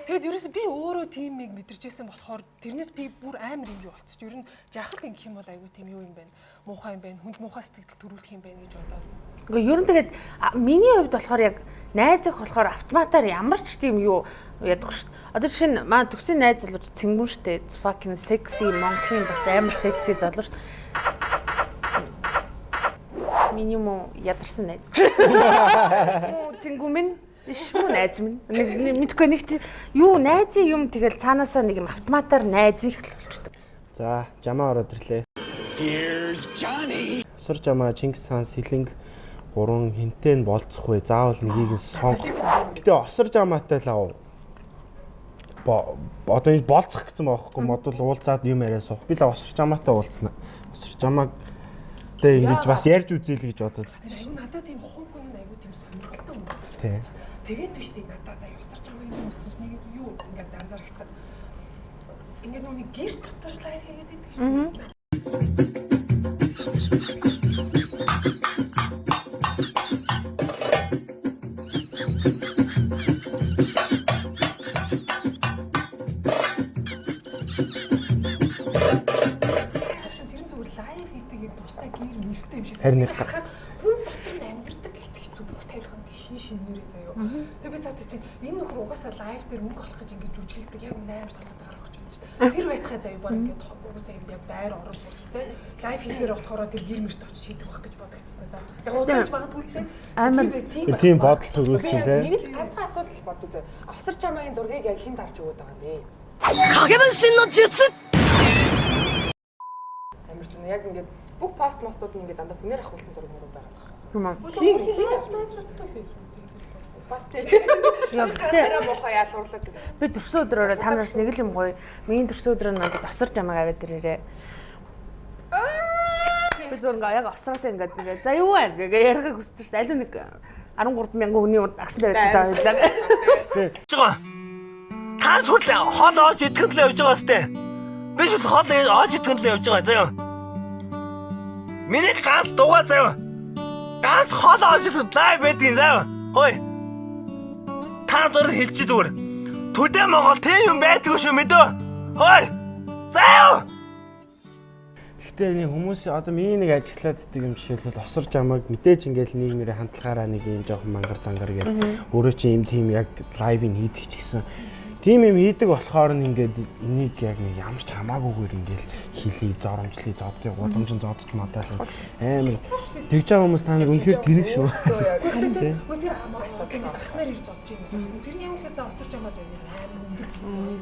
Speaker 3: Тэгээд ерөөсөө би өөрөө тимийг мэдэрчээсэн болохоор тэрнээс би бүр амар юм юу болчих. Ер нь жахал ингэх юм бол айгүй тийм юу юм байна. Муухай юм байна. Хүнд муухай сэтгэл төрүүлэх юм байна гэж бодоод.
Speaker 1: Гэхдээ ер нь тэгээд миний хувьд болохоор яг найзах болохоор автоматар ямар ч тийм юу яадаг шүү дээ. Одоо жишээ нь маа төгсийн найз залууч цэнгүүн шүү дээ. Fucking sexy Монголын бас амар sexy залуу шүү дээ. Минимум ядарсан найз. Муу цэнгүүн минь биш мүү найз минь. Нэг мэдгүй нэг юу найзын юм тэгэл цаанаасаа нэг юм автоматар найз их л болчихдог.
Speaker 2: За, жамаа ороод ирлээ.
Speaker 5: Here's Johnny.
Speaker 2: Осор жамаа Чингис хаан сэлэнг 3 хинтээ нь болцох вэ? Заавал нэгийг нь сонгох. Гэтэ осор жамаатай л аа. Одоо болцох гэсэн баахгүй модул уулзаад юм яриа суух. Би л осор жамаатай уулзнаа. Осор жамааг тэ ингэж бас ярьж үзээл гэж бодоод.
Speaker 3: Айгу надад тийм хов хүн нь айгу тийм сонирхолтой юм байна.
Speaker 2: Тий.
Speaker 3: Тэгээд биш тийм надад заяа усарч байгаа юм утсан нэг юу ингээд анзаарчихсан. Ингээд нүг гэр дотор лайв хийгээд байдаг шүү дээ.
Speaker 2: Харин
Speaker 3: хүн дотор нь амьдрдаг ихтэй хэцүү бүх тарих нь шин нэрээ заяа. Тэгээ би цаатаа чинь энэ нөхөр угаасаа лайв дээр мөнгө олох гэж ингэж жүжиглдэг яг амар толгойд гарах гэж байна шүү дээ. Тэр байтхаа заяа баг ингэж угаасаа юм яг байр орон сууцтай лайв хийхээр болохоор тэр гэр мэрт очиж хийдэг байх гэж бодогдсон даа. Яг удаач магадгүй л
Speaker 2: амар тийм бодол төрүүлсэн тий.
Speaker 4: Нэг л ганцхан асуудал боддог заяа. Осор жамаагийн зургийг яг хэн дарж өгöd байгаа юм бэ?
Speaker 6: Кагебэншин но жутсу.
Speaker 4: Амарсан яг ингээд бүх пост мостууд нь ингээд дандаа хүнээр ахуулсан зураг мөрөв байгаа.
Speaker 1: Юм аа.
Speaker 3: Хин найзуудтай л
Speaker 4: Бас тийм.
Speaker 1: Яа гэтээ
Speaker 4: Тэрэ мохоо яалуулаад байна.
Speaker 1: би төрсөн өдрөөрөө та нараас нэг л юм гоё. Миний төрсөн өдрөө надад осор жамаг аваад ирээрээ. Би зөвхөн яг осроотой ингээд тэгээ. За юу вэ гээ ярихыг хүсэж шүү дээ. Аль нэг 13,000 хүний урд агсан байж байгаа байлаа.
Speaker 7: Та шууд хол оож идэхэд л явж байгаа сте. Би шууд хол оож идэхэд л явж байгаа заяа. Миний ганц дугаа заяа. Ганц хол оож идэхэд лайв байдгийн заяа. Хой. Та зур хэлчих зүгээр. Төдөө Монгол тийм юм байдгүй шүү мэдөө. Хой. Заяа.
Speaker 2: Гэхдээ нэг хүмүүс одоо миний нэг ажиглаад идэг юм жишээлбэл осор жамаг мэдээж ингээл нийгмийн хандлагаараа нэг юм жоохон мангар зангар гээл өөрөө чи юм тийм яг лайвыг хийдэг ч гэсэн тийм юм хийдэг болохоор нь ингээд энийг яг нэг ямар ч хамаагүйгээр ингээл хилий зоромжлый зоддыг гудамжин зодч модаал амар тэгж байгаа хүмүүс та нар үнэхээр тэрэг шүү.
Speaker 3: Гэхдээ тэр хамаа асуудал ах нар ирж зодж юм. Тэрний ямар ч за осорч байгаа зэрэг амар өндөр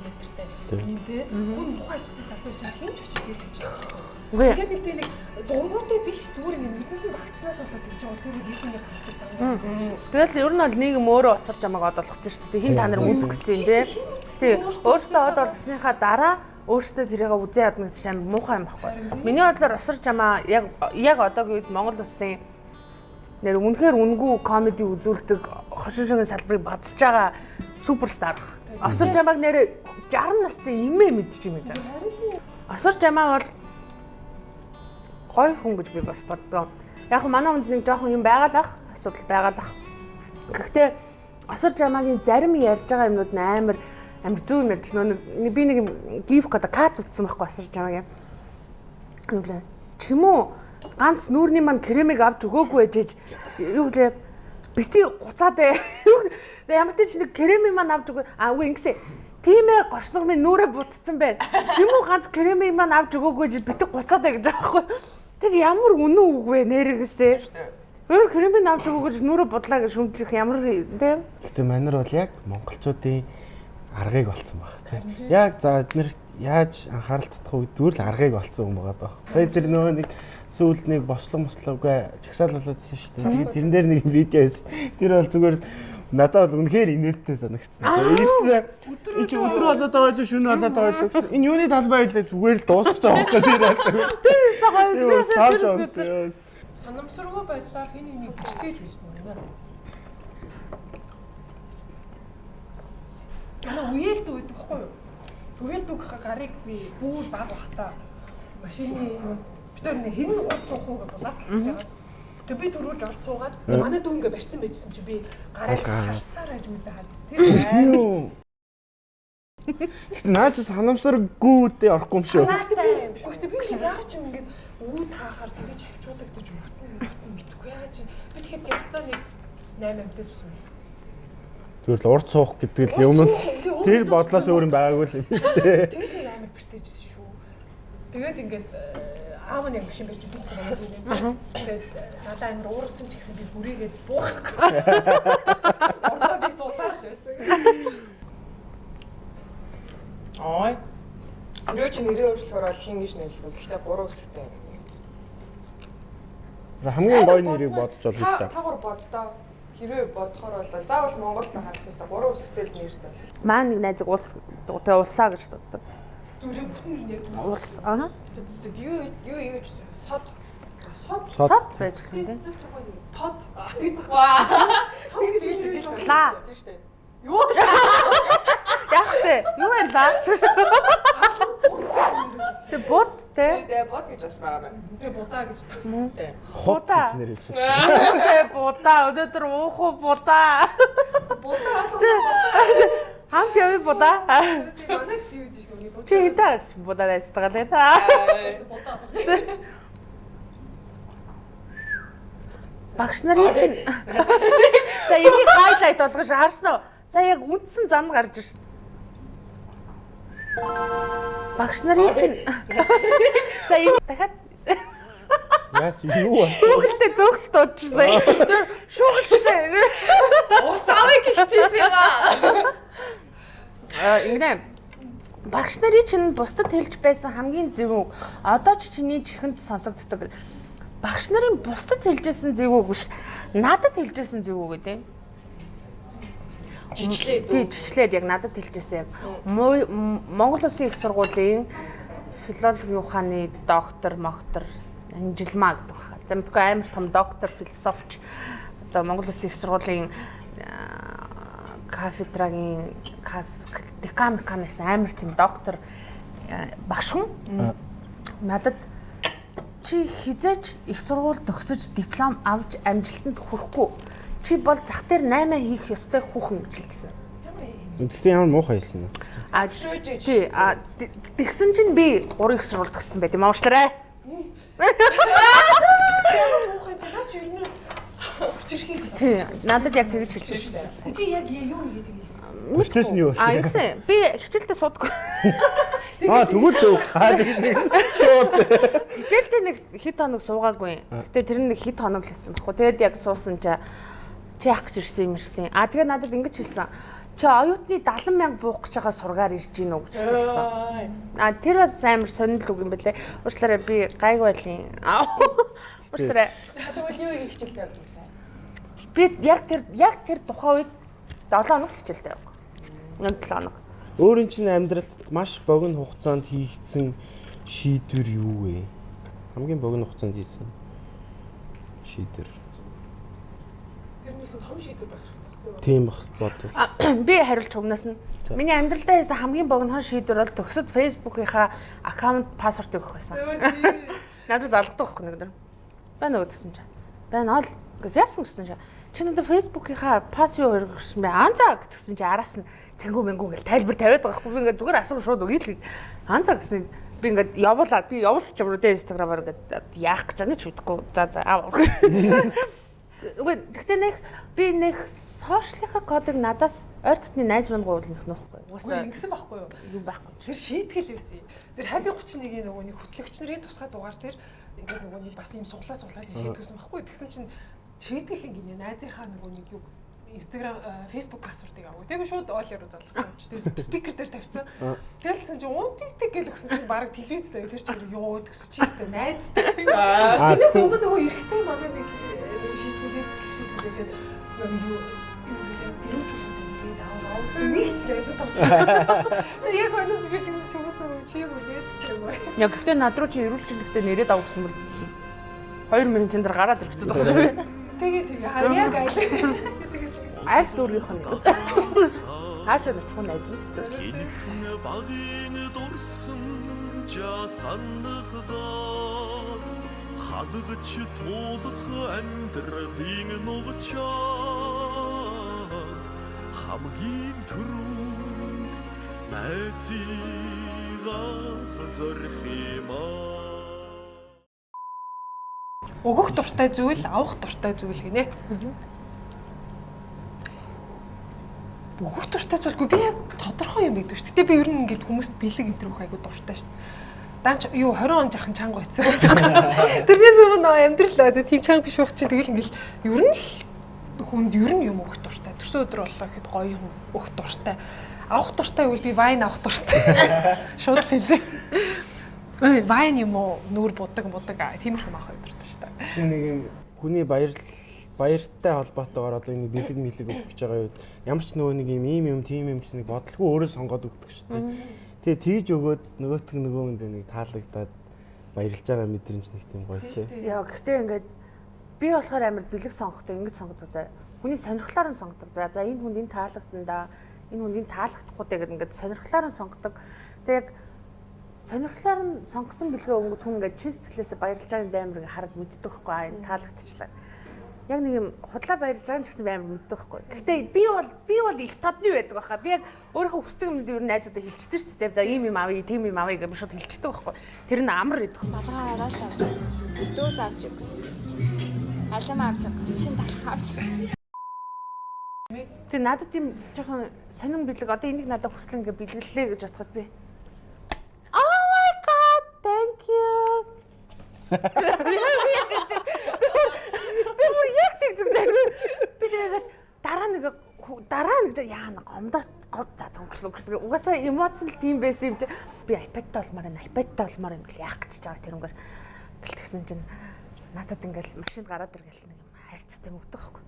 Speaker 3: метртэй. Эндээ хүн ухаачтай залуу байсан хин ч очиж ирэл гэж байна. Ингээд нэг тийм нэг дургуутай биш зүгээр ингэ нүдэнд багцнаас болоод тэгж байгаа тэр үеийг нэг харах зам.
Speaker 1: Тэгэл ер нь бол нийгэм өөрөө осор жамаг одолгоцсон шүү дээ. Хин та нар үзэх гэсэн юм тий. Өөртөө одолгосныхаа дараа өөртөө тэрийг үзээ ядна гэж амар муухай юм баггүй. Миний бодлоор осор жамаа яг одоогийн үед Монгол улсын нэр үнэхээр үнгүй комеди үзүүлдэг хошин шогийн салбарыг бадж байгаа суперстар. Осор жамааг нэр 60 настай имээ мэдчих юм байна. Осор жамаа бол гоё хүн гэж би бас боддог. Яг манай хүнд нэг жоохон юм байгалах, асуудал байгалах. Гэхдээ осор жамаагийн зарим ярьж байгаа юмнууд амар зөв юм ярьж нөө би нэг гиф гэдэг кат утсан байхгүй осор жамаагийн. Нүглээ. Чимүү ганц нүүрний маань кремиг авч өгөөгүй ээжэж юу гэлээ бити гуцаад ээ. Ямар ч нэг кремиг маань авч өгөө. Үгүй ингэсэн. Тийм ээ гочног минь нүрээ бутцсан байна. Чимүү ганц кремиг маань авч өгөөгүй ээж бити гуцаад ээ гэж байгаа байхгүй. Тэр ямар үнэн үг вэ нэрээсээ. Өөр кремиг авч өгөөгүй гэж нүрээ будлаа гэж шүмтрэх ямар тийм.
Speaker 2: Гэтэ манайр бол яг монголчуудын аргыг олцсон баг тийм. Яг за эднэр яаж анхаарал татах вэ зүгээр л аргыг олцсон юм байгаа даа. Сая тэр нөгөө нэг сүүлд нэг бослоггүй чагсаал болоодсэн шүү дээ. Тэгээд тэрэн дээр нэг видео байсан. Тэр бол зүгээр надад бол үнэхээр инээдтэй санагдсан. Ирсэн. Энд чи өдөр болоод байгаа л шөнө болоод байгаа л гэсэн. Энэ юуны талбай байлаа зүгээр л дуусах гэж байгаа байхгүй тэр
Speaker 3: Тэр санамсаргүй байдлаар хин нэг бүтээж байсан юм байна. Яна үеэлд үйдэг хгүй юу? Үеэлд үгэх гарыг би бүр баг бахта машины бид нар хин урд суух уу гэж булаацлж байгаа. Тэгээ би төрүүлж орж суугаад манай дүү ингээ барьсан байжсэн чи би гарыг харсаар аж үдэ хаажсэн. Тэр
Speaker 2: Гэтэ наач санамсаргүйдээ орохгүй юм шүү.
Speaker 3: Наатай юм. Гэхдээ би яг ч юм ингээд үү таахаар тэгэж авчуулагдаж өвтөн мэдхгүй яагаад чи би тэгэхэд ястаа нэг 8 амтай гэсэн.
Speaker 2: Зүгээр л урд суух гэдэг л юм л тэр бодлоос өөр юм байгаагүй л юм шүү дээ.
Speaker 3: Тэгэж нэг амар бэртэжсэн шүү. Тэгээд ингээд аав нь машин барьжсэн байхгүй. Тэгээд надад амар уурсан ч гэсэн би бүрийгээд буухаг. Ордоо би суусаар л байсан.
Speaker 4: Ой. Юу ч нэрээ өөрчлөхөр бол хин гэж нэрлэх. Гэхдээ 3 үсэгтэй.
Speaker 2: Хамгийн гоё нэрийг бодож олж
Speaker 4: Та
Speaker 2: та.
Speaker 4: гур боддоо. Хэрвээ бодохоор бол заавал Монголд байх юм байна. 3 үсэгтэй л нэртэй.
Speaker 1: Маань нэг найзыг улсаа гэж дутдаг.
Speaker 3: Зүрх бүтэн нэг
Speaker 1: Улс аа.
Speaker 4: Тэд юу ч сод
Speaker 1: Сод байж л юм тийм.
Speaker 3: тод.
Speaker 4: Ваа.
Speaker 1: Лаа.
Speaker 4: Тийм шүү дээ.
Speaker 3: Юу?
Speaker 1: Яг тэ. Юу байлаа? Тэ бод тэ.
Speaker 4: Тэгээ бод гэж бас байгаа байна.
Speaker 3: Тэгээ будаа гэж.
Speaker 4: Тийм.
Speaker 2: Хот гэж нэрлэсэн.
Speaker 1: Тэ будаа өнөөдөр уух уу будаа.
Speaker 3: Будаа.
Speaker 1: Хамт яви будаа.
Speaker 3: Тийм манайх юу гэж нүг будаа.
Speaker 1: Чи хитаас будаа дайстгаа тэ та.
Speaker 3: Будаа.
Speaker 1: Багш нарын чинь сая энийг хайлайт болгож харсан уу? Сая яг үндсэн зам гарч ирсэн. Багш нарын чинь сая дахиад
Speaker 2: Яач юу вэ?
Speaker 1: шүүхэлтэй зөөгөл дуудчихсан. Тэр шүүхэлтэй.
Speaker 4: Усаавыг хичээсэн юм аа.
Speaker 1: Ингэнэ. Багш нарын чинь бусдад хэлж байсан хамгийн зөв үг. Одоо ч чиний чихэнд сонсогддог. Багш нарын бусдад хэлжсэн зөв үг биш. Надад хэлжсэн зөв үг гэдэг. жичлээд яг надад хэлчихсэн яг Монгол Улсын их сургуулийн филологийн ухааны доктор Анжилмаа гэдэг баха. За мэдгүй амар том доктор философч одоо Монгол Улсын их сургуулийн кафедрагийн декан амар тийм доктор багш хүн надад чи хизээч их сургууль төгсөж диплом авч амжилтанд хүрэхгүй чи бол зах дээр 8 хийх ёстой хүүхэн гэж хэлсэн.
Speaker 2: Үнэхээр ямар муухай хэлсэн юм.
Speaker 1: Тэгсэн чинь би 3 их сургууль төгссөн байт юм уушлаарай.
Speaker 3: Муухай наа чи юу хүчирхий.
Speaker 1: Тий, надад яг тэгж хэлчихсэн.
Speaker 3: Чи яг юу хийгээд байгаа юм?
Speaker 2: Өчтөөс нь юу болсон?
Speaker 1: Ингэсэн. Би хичээлдээ суудаггүй.
Speaker 2: Тэгвэл зөв. Шууд.
Speaker 1: Хичээлдээ нэг хэд хоног суугаагүй. Гэтэ тэр нэг хэд хоног л байсан баггүй. Тэгээд яг суусан чи яах гэж ирсэн. Тэгээд надад ингэж хэлсэн. Чи оюутны 70,000 буух гэж байгаа сургаар ирж гин үү гэж хэлсэн. Тэр амар сонирхол үг юм бэлээ. Уучлаарай би гайг байлын. Уучлаарай.
Speaker 3: Тэгвэл юу хийх хичээлтэй байсан?
Speaker 1: Би яг тэр тухайн үед 7 хоног хичээлтэй яваг. 7 хоног.
Speaker 2: Өөрийн чинь амьдралд маш богино хугацаанд хийгдсэн шийдвэр юу вэ? Хамгийн богино хугацаанд хийсэн шийдвэр.
Speaker 3: Тэрнээс том шийдвэр байх хэрэгтэй.
Speaker 2: Тийм бах бодвол.
Speaker 1: Би хариулж өгнөөс нь. Миний амьдралдаа хийсэн хамгийн богино шийдвэр бол төгсөд Facebook-ийнхаа аккаунт пассворд өгөх байсан. Надад залгадаг байхгүй нэг өдөр. Байна уу гэсэн чинь. Байна ол гэж яасан гэсэн чинь. Чи надад Facebook-ийнхаа пассворд өгсөн бай. Анзаа гэсэн чинь араас нь цэнгүү мэнгүү гэж тайлбар тавиад байгаа байхгүй. Би ингээд зүгээр асуух шууд өгье л. Анзаа гэсэн би ингээд явуулаад би явуулсан ч юм уу дэ Instagram-аар ингээд яах гэж байгаа ч мэдэхгүй. За аа. Гэхдээ би нэг сошиалынхаа кодыг надаас ойр дотны найз минь гуйлах нөхгүй.
Speaker 3: Уусаа ингэсэн байхгүй юу?
Speaker 1: Юу байхгүй.
Speaker 3: Тэр шийтгэл байсан юм. Тэр Happy 31-ийн нөгөө нэг хөтлөгч нарын тусгай дугаар дээр ингээд нөгөө нэг бас юм суглаад шийдвэрсэн байхгүй. Тэгсэн чинь шийтгэл ингэ найзынхаа нөгөө нэг юу Instagram, Facebook пассвордыг авах. Тэгээ би шууд оолоор залгасан юм чи. Тэгээ спикер дээр тавьсан. Тэгэлсэн чи унтиг гэл өгсөн чи баг телевиз дээр тэр чинь ёо гэсэн чи өстэй найзтай. Тэрнээс өмнө нөгөө эрэгтэй манай нэг шийдвэрээ юу нэг ч найз туссан. Тэр яг өнөөс би гэсэн чи хүмүүсээ чи юу нээцтэй юм бэ?
Speaker 1: Яг гэхдээ над руу чи эрүүлжлэхдээ нэрээд авах гэсэн бол 2 минутын дараа гараад ирэхтэй байна.
Speaker 3: Тэгээ яг
Speaker 1: аль дүүргийнх нь хаашаа очихгүй найз нь
Speaker 8: Хинхэн багын дурсан жасаннахлаар халгаж туулах амьдралын нугчаад хамгийн түрүүнд найзыгаа зорих юмаа
Speaker 3: өгөх дуртай зүйл, авах дуртай зүйл гинэ. Өгөх дуртай зүйлгүй би яг тодорхой юм гэдэг шүү. Гэтэ би ер нь ингэж хүмүүст бэлэг энэ төрөх айгу дуртай шүү. Даанч юу 20 он жахан чанга байцсан. Тэрнээс өмнө амьдрал одоо тийм чанга биш байх чинь тэгэл ингээл ер нь л хүнд ер нь юм өгөх дуртай. Төрсөн өдөр боллоо гэхэд гоё юм өгөх дуртай. Авах дуртай үл би вайн авах дуртай. Шууд л хэлээ. Вайн юм уу нүүр будаг тиймэрхүү маах дуртай шүү дээ.
Speaker 2: Нэг юм хүний баяртай холбоотойгоор одоо энэ бэлэг мэлэг өгөх гэж байгаа үед ямар ч нөгөө нэг юм тийм юм гэсэн нэг бодлого өөрөө сонгоод өгдөг шүү дээ. Тэгээ тэгж өгөөд нөгөөнд нэг таалагдаад баярлж байгаа мэдрэмж нэг тийм гоё тийм.
Speaker 1: Яа гэхдээ ингээд би болохоор амар бэлэг сонгохдоо ингэж сонгодог за. Хүний сонирхлоор нь сонгодог. За энэ хүнд энэ таалагдана да. Энэ хүнд энэ таалагдахгүй гэдэг ингээд сонирхлоор нь сонгодог. Тэгээ яг сонирхлоор нь сонгосон бэлгээ өнгөт хүн ингээд чин сэтгэлээсээ баярлж байгааг баймар хараад мэддэг байхгүй аа энэ таалагдчихлаа. Яг нэг юм худлаа баярлж байгаа ч гэсэн баймар мэддэг байхгүй. Гэхдээ би бол их тодны байдаг байхаа. Би яг өөрийнхөө хүсдэг юмд ер нь найзуудаа хэлчихдэг шүү дээ. За ийм юм авъя, тийм юм авъя гэж би шууд хэлчихдэг байхгүй. Тэр нь амар идэх.
Speaker 9: Балгаа араас авч. Дөө заавч. Алам авч. Шин талах авч.
Speaker 1: Тэгээ надад тийм жоохон сонин бэлэг одоо энийг надад хүсэл ингээ бэлгэлээ гэж бодоход би Oh my god, thank you. Би яг тэгдэг заяа. Би тэгээд дараа нэг яана гомдоо за тонглоо гэсэн. Угаасаа эмоцнол тийм байсан юм чи би iPad-тай болмоор юм гэл яах гэж байгаа тэрнгээр бэлтгэсэн чинь надад ингээл машинд гараад иргээл нэг юм хайрцтай мөгдөг байхгүй.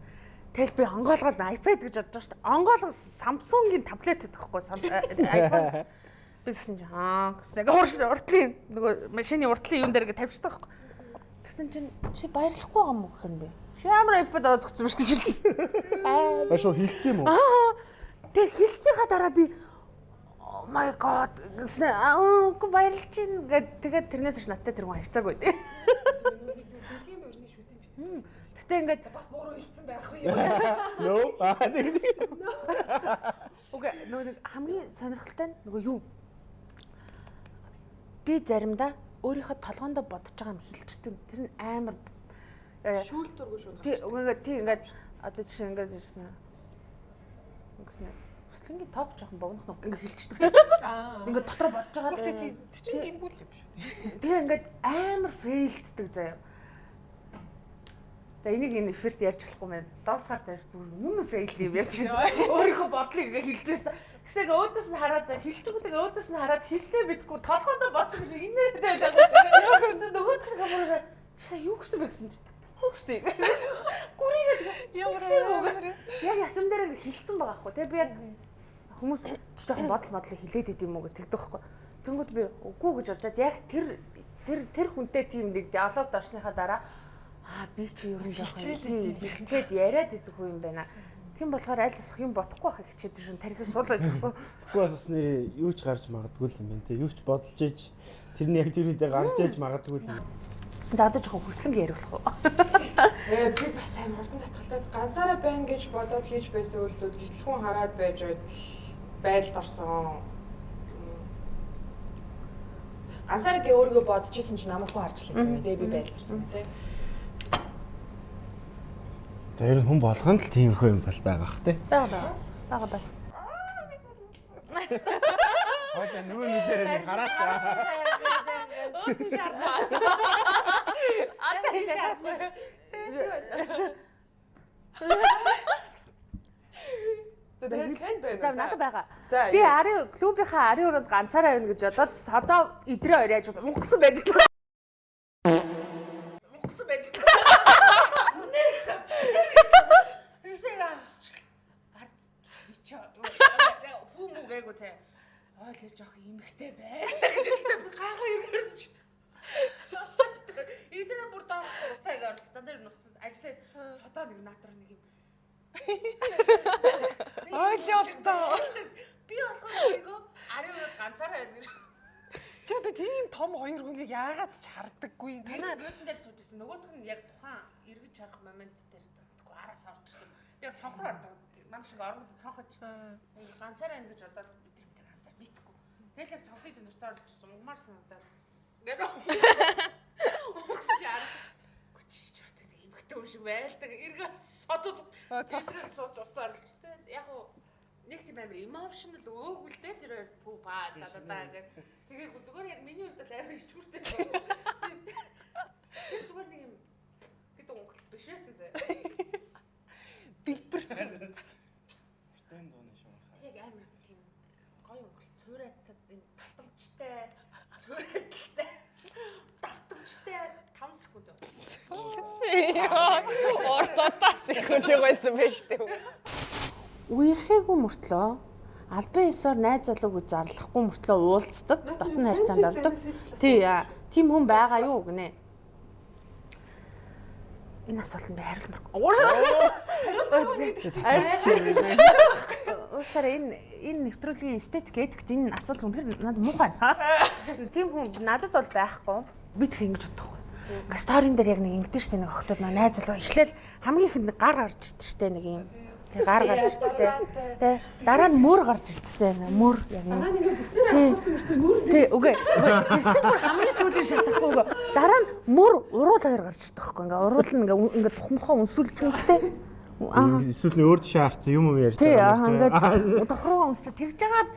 Speaker 1: Тэгэл би онгоолгол iPad гэж бодож шүү дээ. Онгоолгол Samsung-ийн таблет гэхгүй iPhone. Би гэсэн чинь гэсэн уртлын нөгөө машины уртлын юун дээр ингэ тавьчихдаг байхгүй. Тэгсэн чинь чи баярлахгүй байгаа юм уу гэхээр би. Чи ямар iPad аваад өгсөн биш гэж хэлчихсэн.
Speaker 2: Баа шүү хэлсэн юм уу?
Speaker 1: Тэр хэлснийхаа дараа би oh my god гэсэн үгүй баярлж чинь тэгээд тэрнээс ч надтай тэр хүн харьцаагүй.
Speaker 3: Бэлгийн морины шүдэн бит.
Speaker 1: Гэтэ ингээд
Speaker 3: бас буруу хэлсэн байх уу?
Speaker 2: Нөө тэгж.
Speaker 1: Окей, нөгөө хамгийн сонирхолтой нь нөгөө юу? Би заримдаа өөрийнхөө толгоондоо бодож байгаа юм хэлчихдэг. Тэр нь амар
Speaker 3: Шүүлтүргүй шууд.
Speaker 1: Тийм ингээд одоо жишээ ингээд ирсэн. Хүслэнгийн топ жоохон богнох ингээд хэлчихдэг. Ингээд дотор бодож байгаа.
Speaker 3: Гэхдээ тийм чинь гимбүүл юм шүү.
Speaker 1: Тэгээ ингээд амар фейлддэг заяа. За энийг энэ эфирт ярьж болохгүй мэн. Доосгаар дээр бүр үнэн фейл юм ярьж байгаа. Өөрийнхөө бодлыг ингээд хэлжсэн. Тэгсээ өөдөөс нь хараад за хэлтгүүдээ өөдөөс нь хараад хэлсээ битгүү толгоондоо бодсон гэж инээдээ нөгөөдгөө бүр чи юу гэсэн бэ гэсэн. Хөөсэй. Гүрийгээ ямар яг ясам дээр ингээд хэлсэн байгаа хгүй тий би яг хүмүүс жоохон бодлыг хэлээд идэв юм уу гэж тэгдэг хгүй. Тэнгүүд би үгүй гэж бодоод яг тэр хүнтэй тийм нэг диалог орсныхаа дараа би чи юу юм жоохон хэлчихэд яриад идэх хүн юм байна. Тийм болохоор аль болох юм бодохгүй байх хичээд шин тарихыг суулгаад байхгүй.
Speaker 2: Үгүй бас нэр юу ч гарч магадгүй юм байна те. Юу ч бодож иж тэрний яг тэр үедээ гарч иж магадгүй юм.
Speaker 1: За одоо жоохон хүслэнг яриулах уу?
Speaker 4: Би бас амар хурдан татгалтай ганцаараа байна гэж бодоод хийж байсан үйлдэл гэтэл хүн хараад байж байдалд орсон. Ганцаараа гээ өөрийгөө бодож исэн чинь намайг хүн харж лээсэн юм тий би байдалд орсон тий.
Speaker 2: Тэр хүн болгонд л тиймэрхүү юм бол байгаа бах тий.
Speaker 1: Бага.
Speaker 2: Хойд нөгөө нүдээр нэг гараач.
Speaker 1: Өөд шаарна. Атаа шаарна.
Speaker 4: Тэгээд хэн бэ?
Speaker 1: За надад байгаа. Би ари клубийнхаа ари өрөөнд ганцаараа байна гэж бодоод содоо идрээ оройж мөнгөсөн байдаг. Мөнгөсөн байдаг. Фүүмүгээгүй те. Ойлоо жоох имэгтэй байна гэж хэлсэн. Гайхаа иргэрч. Эдгээр бүр доо уцааг оролцсон. Тэр нуцад ажиллаад содоо нэг наатар нэг юм.
Speaker 3: Ойлоо.
Speaker 1: Би болохоор өөрийгөө ари өрөөнд ганцаараа байна гэж.
Speaker 3: Чи одоо тийм том хоёр хүнийг яагаад ч хардаггүй юм?
Speaker 1: Танаа буудан дээр сууж ирсэн. Нөгөөх нь яг тухайн эргэж харах момент дээр тэггүй араас орчихсон. Би яг цонхоор ордог. Манай шиг ороод цонхоод ингээ ганцаараа ингэж бодоод тэр ганцаар мэдхгүй. Тэгэл яг цонхыг нүцээр олчихсон. Угмаар санагдаад. Ингээд угсаж арах. Гүчиж бат нэг эмхтэй хүн шиг байлдаг. Эргээр содод сууж уцаар олчихсон. Яг уу нэг тийм амар emotional өөгөлдөө тэр пүү баа даа гэх. Тэгээд зүгээр яг миний хувьд л амар ичүүртэй. Тэр зүгээр нэг юм гэдэг өнгө биш байсан зэ.
Speaker 3: Дэлбэрсэн.
Speaker 2: Тэм дууны шүү.
Speaker 1: Яг амар тийм гоё өнгө цуурайтад энэ давтамжтай цуурайталтай давтамжтай 5 секунд.
Speaker 4: Ортотаа секунд байсан байж тээ.
Speaker 1: Үерхээгүй мөртлөө албан ёсоор найз залууг зарлахгүй мөртлөө уулздаг, дотны харьцаанд ордог. Тийм хүн байгаа юу гинэ. Энэ асуултанд би хариулмахгүй. Уучлаарай энэ нэвтрүүлгийн эстетик эдикт энэ асуулт үнэхээр надад муухай. Тийм хүн надад бол байхгүй. Би тэг ингэж бодохгүй. Ингээ сторийн дээр яг нэг ингэдэж штэ нэг охтод найз залуу эхлээл хамгийн ихэнд нэг гар гарч ирдэ штэ нэг юм. Тэг гар гарч ирдэ. Тэ дараа нь мөр гарч ирдэ. Мөр яг нэг. Дараа нь ингээ бүтээр авсан мөртөө мөр. Тий үгүй. Хамгийн сүүлийн шатахгүй үгүй. Дараа нь мөр уруул хоёр гарч ирдэ байхгүй. Ингээ уруул нь ингээ тухмхоо өнсүүлж юмстэй.
Speaker 2: Эсвэл нь өөр тишээ харцсан юм ярьж
Speaker 1: байгаа
Speaker 2: юм
Speaker 1: шиг. Тий ингээ тохроо өмсөж тэгж жагаад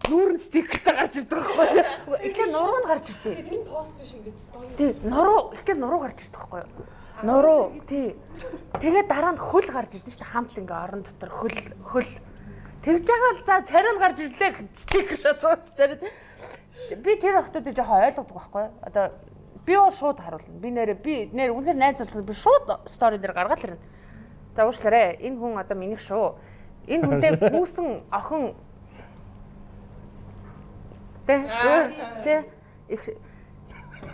Speaker 1: нүүрэн стикертэй гарч ирдэг байхгүй. Эхлээ нуруу нь гарч ирдэ.
Speaker 3: Тэр нь пост биш ингээд стори.
Speaker 1: Тий нуруу эхлээ нуруу гарч ирдэг байхгүй. Нуруу тий. Тэгээд дараа нь хөл гарч ирдэ шүү дээ хамт ингээ орон дотор хөл. Тэгж байгаа л за царин гарч ирлээ стикер шатсууч царин. Би тэр охтод жоохон ойлгодог байхгүй. Одоо би бол шууд харуулна. Би нэр үнээр найз залуу би шууд стори дээр гаргаад ирнэ. За уушлаарэ. Энэ хүн одоо минийх шүү. Энэ хүнтэй гүйсэн охин Тэ их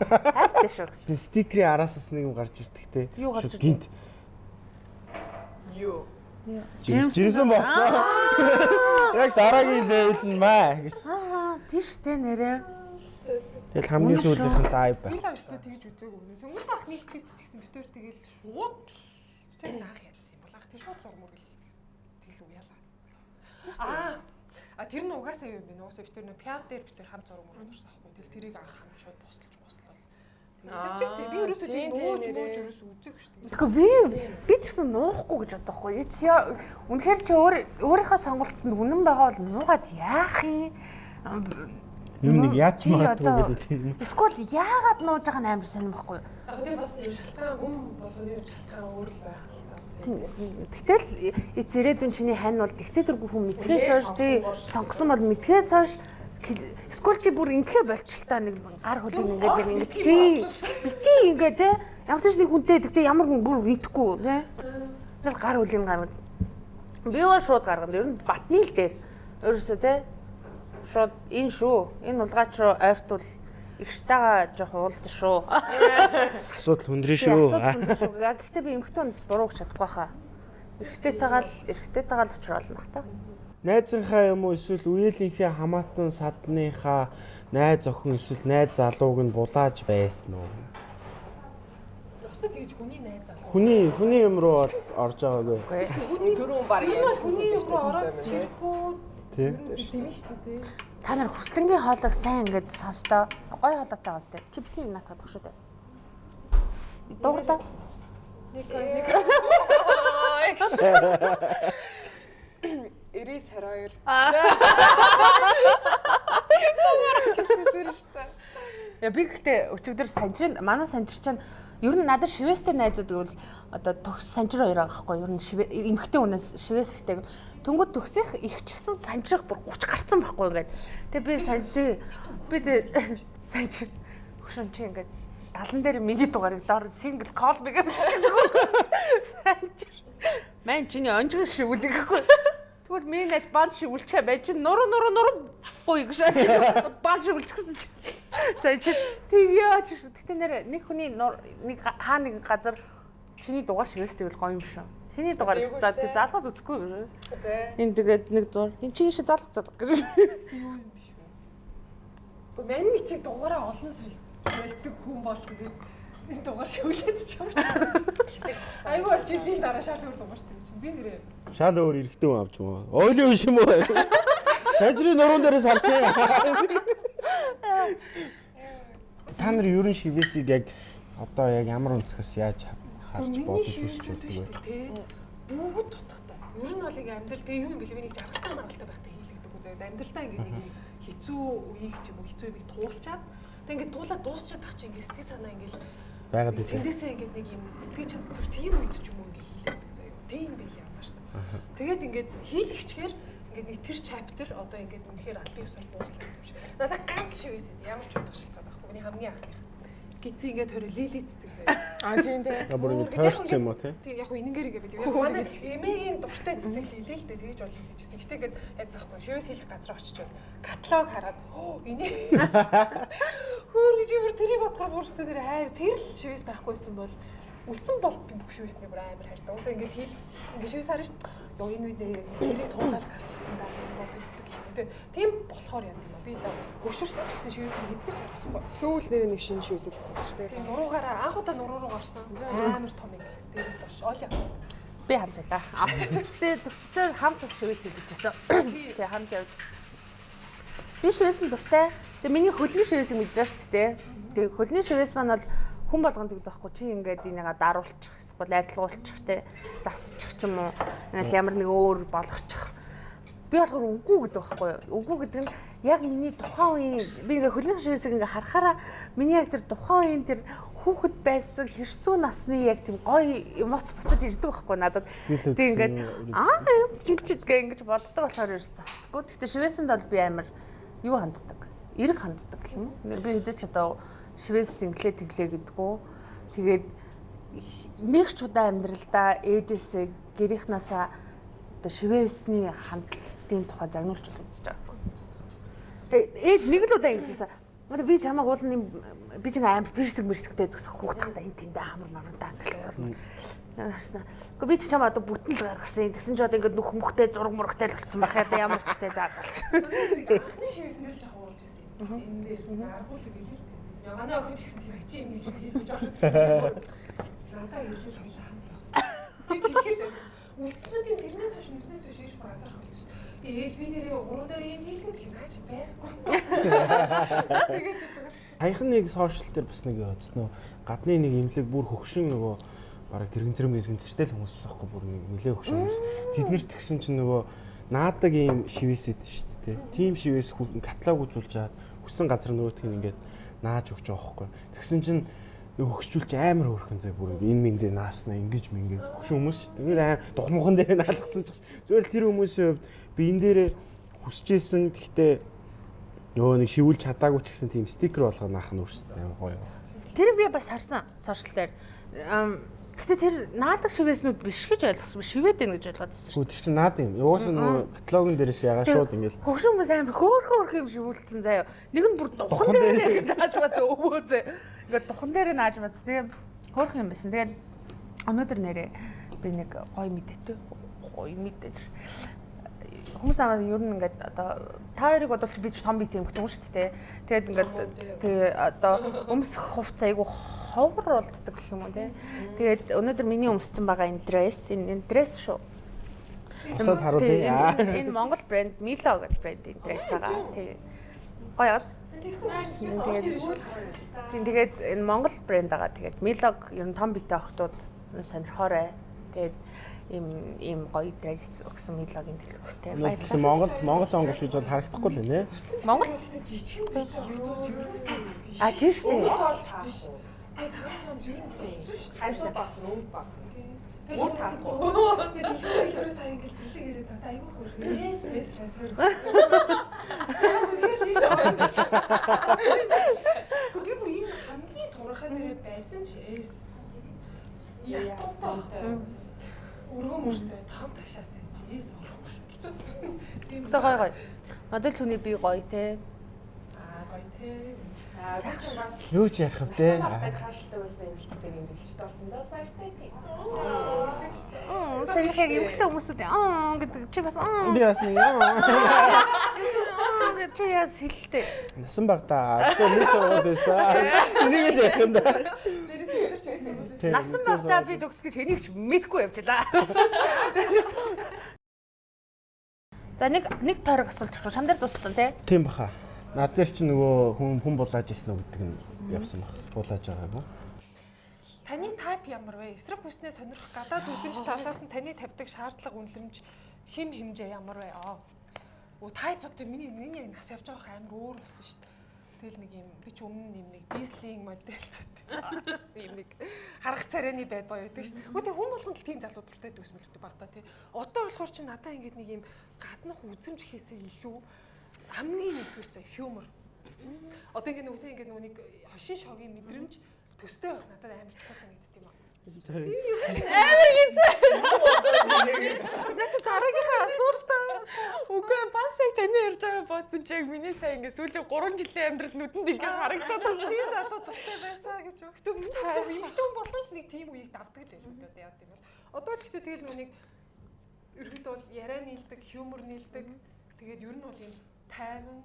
Speaker 1: хайртай шүү.
Speaker 2: Тэ стикерийн араас бас нэг юм гарч ирдэг те.
Speaker 1: Юу гарч ирдэг?
Speaker 2: Гинт.
Speaker 4: Юу?
Speaker 2: Жирэмсэн болцоо. Яг дараагийн левел нь маа гэж.
Speaker 1: Тэр штэ нэрээ.
Speaker 2: Тэгэл хамгийн сүүлийнх нь лайв
Speaker 3: Би
Speaker 2: байх.
Speaker 3: л өстө тэгэж үзээгүй. Цөмгөл бах нийлхэд ч гэсэн битээр тэгэл шууд тэр наах ядсан юм бол ах тэр шууд зурмөр тэгэл уяалаа. Тэр нь угаасаа юу юм бэ? Угаасаа битээр нөө пиад дээр битээр хам зураг мөрөнд урсан ахгүй. Тэгэл тэрийг анх хам шууд бослол. Тэгчихсэн. Би ерөөсөө тийм нууж ерөөсөө үзээгүй шүү дээ.
Speaker 1: Тэгэхээр би ч гэсэн нуухгүй гэж бодохгүй. Үнэхээр чи өөрийнхөө сонголтод үнэн байгаа бол нуугаад яах юм?
Speaker 2: Юм нэг яач магадгүй гэдэг тийм.
Speaker 1: Эсвэл яагаад нууж байгаа нь амар сонирхолтой байхгүй юу?
Speaker 3: Тэгээ бас шалтгаан хүн болгоны шалтгаан өөр л байх.
Speaker 1: Тэгтэл эцэрэдүн чиний хань бол диктатургүй хүн мэдхээс хойш тий сонгосон бол мэдхээс хойш эсвэл чи бүр ингэхэ болчихлоо нэг гар хөлийг ингээд тий бити ингээд тий ямар ч нэг хүнтэй тэгтээ ямар хүн бүр мэдхгүй тий тэгэл гар хөлийн гаргад би бол шууд гаргана ер нь батны л дээр ерөөсөө тий шууд энэ шүү энэ улгаач руу ойртвол ихштайгаа жоох уулд шүү.
Speaker 2: Асуудал хүндрээ шүү.
Speaker 1: Гэхдээ би эмхтэн хүнс буруу гэж чадахгүй хаа. Эрэгтэйтэйгээ л уулзрална бах та.
Speaker 2: Найзынхаа юм уу эсвэл үеэлийнхээ хамаатан садныхаа найз охин эсвэл найз залууг нь булааж байсан уу?
Speaker 3: Өсө тэгж хүний найз залуу.
Speaker 2: Хүний юм руу орж байгаагүй.
Speaker 4: Хүний төрөө баг
Speaker 3: яаж хүний юм руу ороод чирэггүй
Speaker 2: тийм
Speaker 3: шүү дээ.
Speaker 1: Та нар хүслэнгийн хоолойг сайн ингээд сонстоо. Гой хоолойтой байгаас тээ. Чи битгий наатах төгшөө дээ. Дуугар та.
Speaker 3: Нэг
Speaker 4: 92.
Speaker 1: Би гэхдээ өчигдөр санжир манай санжир чинь ер нь надад шивэстэй найзууд гэвэл одоо төгс санжир хоёр байгаа хгүй ер нь эмхтэй хүнээс шивэс ихтэй тэнгууд төгсөх их ч гэсэн санжирх бүр 30 гарцсан байхгүй ингээд тэгээ би санжир хөшөн чи ингээд 70 дээр миний дугаарыг доор сингл кол мэг санжир мэн чиний онжиг шивүүлэг гэхгүй тэгвэл миний найз банд шивүүлчихэ бай чи нуруу бой гэж банд шивүүлчихсэн чи санжир тэгяа чи гэхдээ нэр нэг хүний нэг хаа нэг газар чиний дугаар шивэстэй бол гоё юм шүү. Чиний дугаар за тэг залгаад үзэхгүй гэж. Энэ тэгээд нэг дугаар энэ чи шиг залгацаад гэж.
Speaker 3: юу юм шүү. Гэхдээ мань мичиг дугаараа олон солидог хүн бол тэгээд энэ дугаар шивлээд ч юм. Айгуу жилийн дараа шал өөр дугаартай юм чинь. Би нэрээ бас.
Speaker 2: Шал өөр эрэхтэн хүн авч юм уу? Ойлын биш юм уу? Санжирын нуруунд дээрээс харсан. Та нар ерөн шивэсийг яг одоо яг ямар өнцгөөс яаж харж бодож үзэж
Speaker 3: байдаг вэ? Бүгд дутгатай. Ер нь бол ингээ амьдрал тэгээ юу юм бэлээ нэг жаргалтай маргалтай байхтай хийлэгдэг үзээд амьдралдаа ингээ нэг хэцүү үеийг ч юм уу хэцүү үеийг туулчаад тэгээ ингээ туулаад дуусчаад ах чи ингээ сэтгэл санаа ингээ
Speaker 2: байгаад үү.
Speaker 3: Тэндээсээ ингээ нэг юм итгэж чаддаг тийм үед ч юм уу ингээ хийлэгдэг заяа. Тийм байли янзаарсан. Тэгээд ингээ хийлэгчээр ингээ нэг тэр chapter одоо ингээ үнэхээр аль бие усаар дууслах юм шиг. Надаа ганц шивээс ямар ч удах шалтгаан байхгүй. Миний хамгийн анхных гизээ ингээд төрөө лили цэцэг заяа.
Speaker 4: Тийм тийм.
Speaker 2: Та бүр ингэ таарч юм уу те?
Speaker 3: Тийм яг хөө энэнгээр ингэ бид. Яг манай эмээгийн дуртай цэцэг лилээ л дээ тэгэж бол хэлчихсэн. Гэтэ ингээд яцсахгүй шивээс хийх газар очичоод каталог хараад энийг хөөр гэж бүр тэрийг бодохоор бүрстэй тэр хайр тэр л шивээс байхгүйсэн бол үлдсэн бол би бүх шивээсний бүр амар хайртай. Уусаа ингээд хэл ингээд шивээс харна шүү дээ. Йоо энэ үед тэрийг туулаад гарч ирсэн даа гэж боддог юм. Тийм болохоор яа тийм би л хөшөрсөн ч гэсэн шивээс нь хэзээ ч харамсахгүй.
Speaker 4: Сүүл нэрээ нэг шинэ шивээс хэлсэн шүү дээ.
Speaker 3: Тийм нуруугаараа анх удаа нуруу руу гарсан. Амар том юм хэлсэн. Дээрээс доош ол явсан.
Speaker 1: Би хамталаа. Тэгээ төгсчтэй хамт бас шивээс хэлчихсэн. Тэгээ хамт явж. Би шивээс нь дуртай. Тэгээ миний хөлний шивээс мэдэж байгаа шүү дээ. Тэгээ хөлний шивээс маань бол хүн болгонд гэдэг байхгүй чи ингээд энийг даруулчих эсвэл арилгуулчих те засчих ч юм уу ингээл ямар нэг өөр болгочих би болохоор үгүй гэдэг байхгүй юу үгүй гэдэг нь яг миний тухайн үеийн би ингээ хөлний шивээсийг ингээ харахаараа миний яг тэр тухайн үеийн тэр хүүхэд байсан хэрсүү насны яг тийм гоё эмоц босож ирдэг байхгүй надад тийм ингээд ингэж боддог болохоор ерөөс застдаггүй гэхдээ шивээсэнд бол би амар юу ханддаг эрг ханддаг гэх юм уу би хэзээ ч одоо шивээс синглээ тэглээ гэдгүү. Тэгээд нэг ч удаа амьдралдаа ээжээсээ гэрийнхнаасаа одоо шивээсний хамтлагийн тухай загнуулж үзэж байгаа. Тэгээ ээж нэг л удаа ингэжсэн. Би чамайг уулна би ч амар бэрсэгтэй гэсэн хүүхдтэй энэ тэндээ хамар маргадаа ангил уулна. Харснаа. Гэхдээ би ч чамаа одоо бүтэн л гаргасан. Тэгсэн чи одоо ингээд нөх мөхтэй зураг мурагтай л болсон байх яа ямар ч té заалж.
Speaker 3: Анхны шивээснээр л жоохон уулж ирсэн юм. Энэ дээр аргуулыг хэлээ л дээ. Манай охин ч гэсэн тийм чи юм хэлж байгаа. Надаа хэлээ хоёлаа хамлаа. Би ч хэлээд үлдснүүдийн тэрнээс хойш нүснээс хойш ирж анзаарах болж шүү. Ээж би нэрээ уруу дээр юм хэлээд юм яаж байхгүй. Тэгээд
Speaker 2: Саяхан нэг сошиал дээр бас нэг явуулсан нөө гадны нэг имлэг бүр хөгшин нөгөө бараг тэрэгцэртэй л хүмүүс аахгүй бүр нэг нэлээ хөгшин хүмүүс. Тэднэрт тэгсэн чинь нөгөө наадаг ийм шивээсэд шүү дээ. Тим шивээс каталог үзүүлж чаад хүссэн газар нөгөөдх нь ингээд нааж өгч байгаа байхгүй. Тэгсэн чинь хөгшчүүлж амар хөөрхөн зэ бүр энэ миндээ нааснаа ингэж мингээд хөгшин хүмүүс шүү дээ. Нэг тухмухан дээр наалгацсан ч зүгээр л тэр хүмүүсийн хувьд би энэ дээрээ хүсэжсэн гэхдээ нөгөө нэг шивүүлж чадаагүй ч гэсэн тийм стикер болгоо наах нь өөрсдөө амар гоё.
Speaker 1: Тэр би бас харсан сошиал дээр. Гэтэ тэр наадаг шивээснүүд биш гэж ойлгосон. Шивээд байна гэж ойлгоод байсан.
Speaker 2: Хөө тэр чинь наад юм. Угаасаа нөгөө каталогын дээрээс ягаа шууд ингээл
Speaker 1: хөгшин хүмүүс амар хөөрхөн юм шивүүлсэн заяа. Нэг нь бүр духан дээр нааж бац өвөө зэ. Ингээд духан дээр нааж бац. Тэгээ хөөрхөн юм байсан. Тэгээд өнөөдөр нэрээ би нэг гоё мэдээтэй. Гоё мэдээж. Хүмүүс аа ер нь ингээд одоо та хоёрыг бодвол би ч том бит юм гэсэн үг шүү дээ. Тэгээд ингээд тэгээ одоо өмсөх хувцас айгу ховор болддог гэх юм уу те. Тэгээд өнөөдөр миний өмссөн байгаа энэ дресс шүү.
Speaker 2: Усад харуулъя.
Speaker 1: Энэ Монгол брэнд Milo гэдэг брэндийн дресс байгаа. Тэгээ гоё яа. Тэгээд энэ Монгол брэнд байгаа. Тэгээд Milo ер нь том битээ охтууд сонирхоорой. Тэгээд ийм гоё дресс өгсөн Milo-гийн дэлгүүртэй.
Speaker 2: Баярлалаа. Монгол сонгол гэж бол харагдахгүй л нэ.
Speaker 1: Монгол
Speaker 3: жижиг юусэн.
Speaker 1: А тийм шүү дээ.
Speaker 3: Тэгээ цагаас юм юу юм хэцүү шүү.
Speaker 4: Хамсаа баг нүүн баг.
Speaker 3: Өөр тарахгүй. Тэгээд өөрөө сайн ингэ дэлгэр ирээд та айгүй хөрх. Эс трансфер. Би бүр энэ хамгийн турхай нэрээ байсан ч эс. Ястаа. Өргөө мөртэй том ташаатай чи эс орох шүү.
Speaker 1: Тийм гоё. Модель хүний би гоё те.
Speaker 3: Гоё те.
Speaker 4: Би ч бас
Speaker 2: Юу ч ярих вэ те.
Speaker 4: краштай байсан юм хэлтэй юм дэлгэж толцсондоос баяртай тийм.
Speaker 1: Саяхан эмхтэй хүмүүсүүд гэдэг чи бас
Speaker 2: Би бас нэг
Speaker 1: гэдэг чи яс хэлтэй.
Speaker 2: насан багтаа. Нэг сургууль байсан. Энийг л ярих юм да.
Speaker 1: Насан багтаа би төгс гэж хэнийг ч мэдгүй явжлаа. За нэг тойрог асуулт авчих. Чам дээр дууссан тий?
Speaker 2: Тийм баха. Над дээр чи нөгөө хүн булааж ирсэн үү гэдэг нь явсан баг. Булааж байгаагүй.
Speaker 3: Таны тайп ямар вэ? Эсрэг хүснээ сонирхох гадаад үзэмж талаас нь таны тавьдаг шаардлага үнэлэмж хэм хэмжээ ямар вэ? Тайпууд миний яг нас явж байгаа амар өөр болсон шүү дээ. Тэгэл нэг юм би ч өмнө юм нэг дизлинг модель юм нэг харах царайны байд боё гэдэг шүү дээ. Гэхдээ хүн болгонд л тийм залууд дуртай гэдэг юм л багтаа тий. Одоо болохоор чи надаа ингэж нэг юм гаднах үзэмж хийсээ илүү хамгийн нэгдүгээр цаа хьюмор. Одоо ингэ нөгөө нэг хошин шогийн мэдрэмж төстэй байх надад амар чухал санагдд юм аа. Амар гизээ. Наач дараагийнхаа асуултаа.
Speaker 4: Үгүй бас яг таны ярьж байгаа бодсон чи яг миний сая ингэ сүүлийн 3 жилийн амьдрал нүдэнд ингэ харагдаад
Speaker 3: байгаа. Тийм залуу дуртай байсан гэж байна. Гэтэ ихтэй болгол нэг тийм үеийг давдаг л байлгүй дээ яа тийм бол. Одоо л ихтэй тэгэл нүг ерөөдөө бол яриа нийлдэг, хьюмор нийлдэг. Тэгээд ер нь бол юм тайван,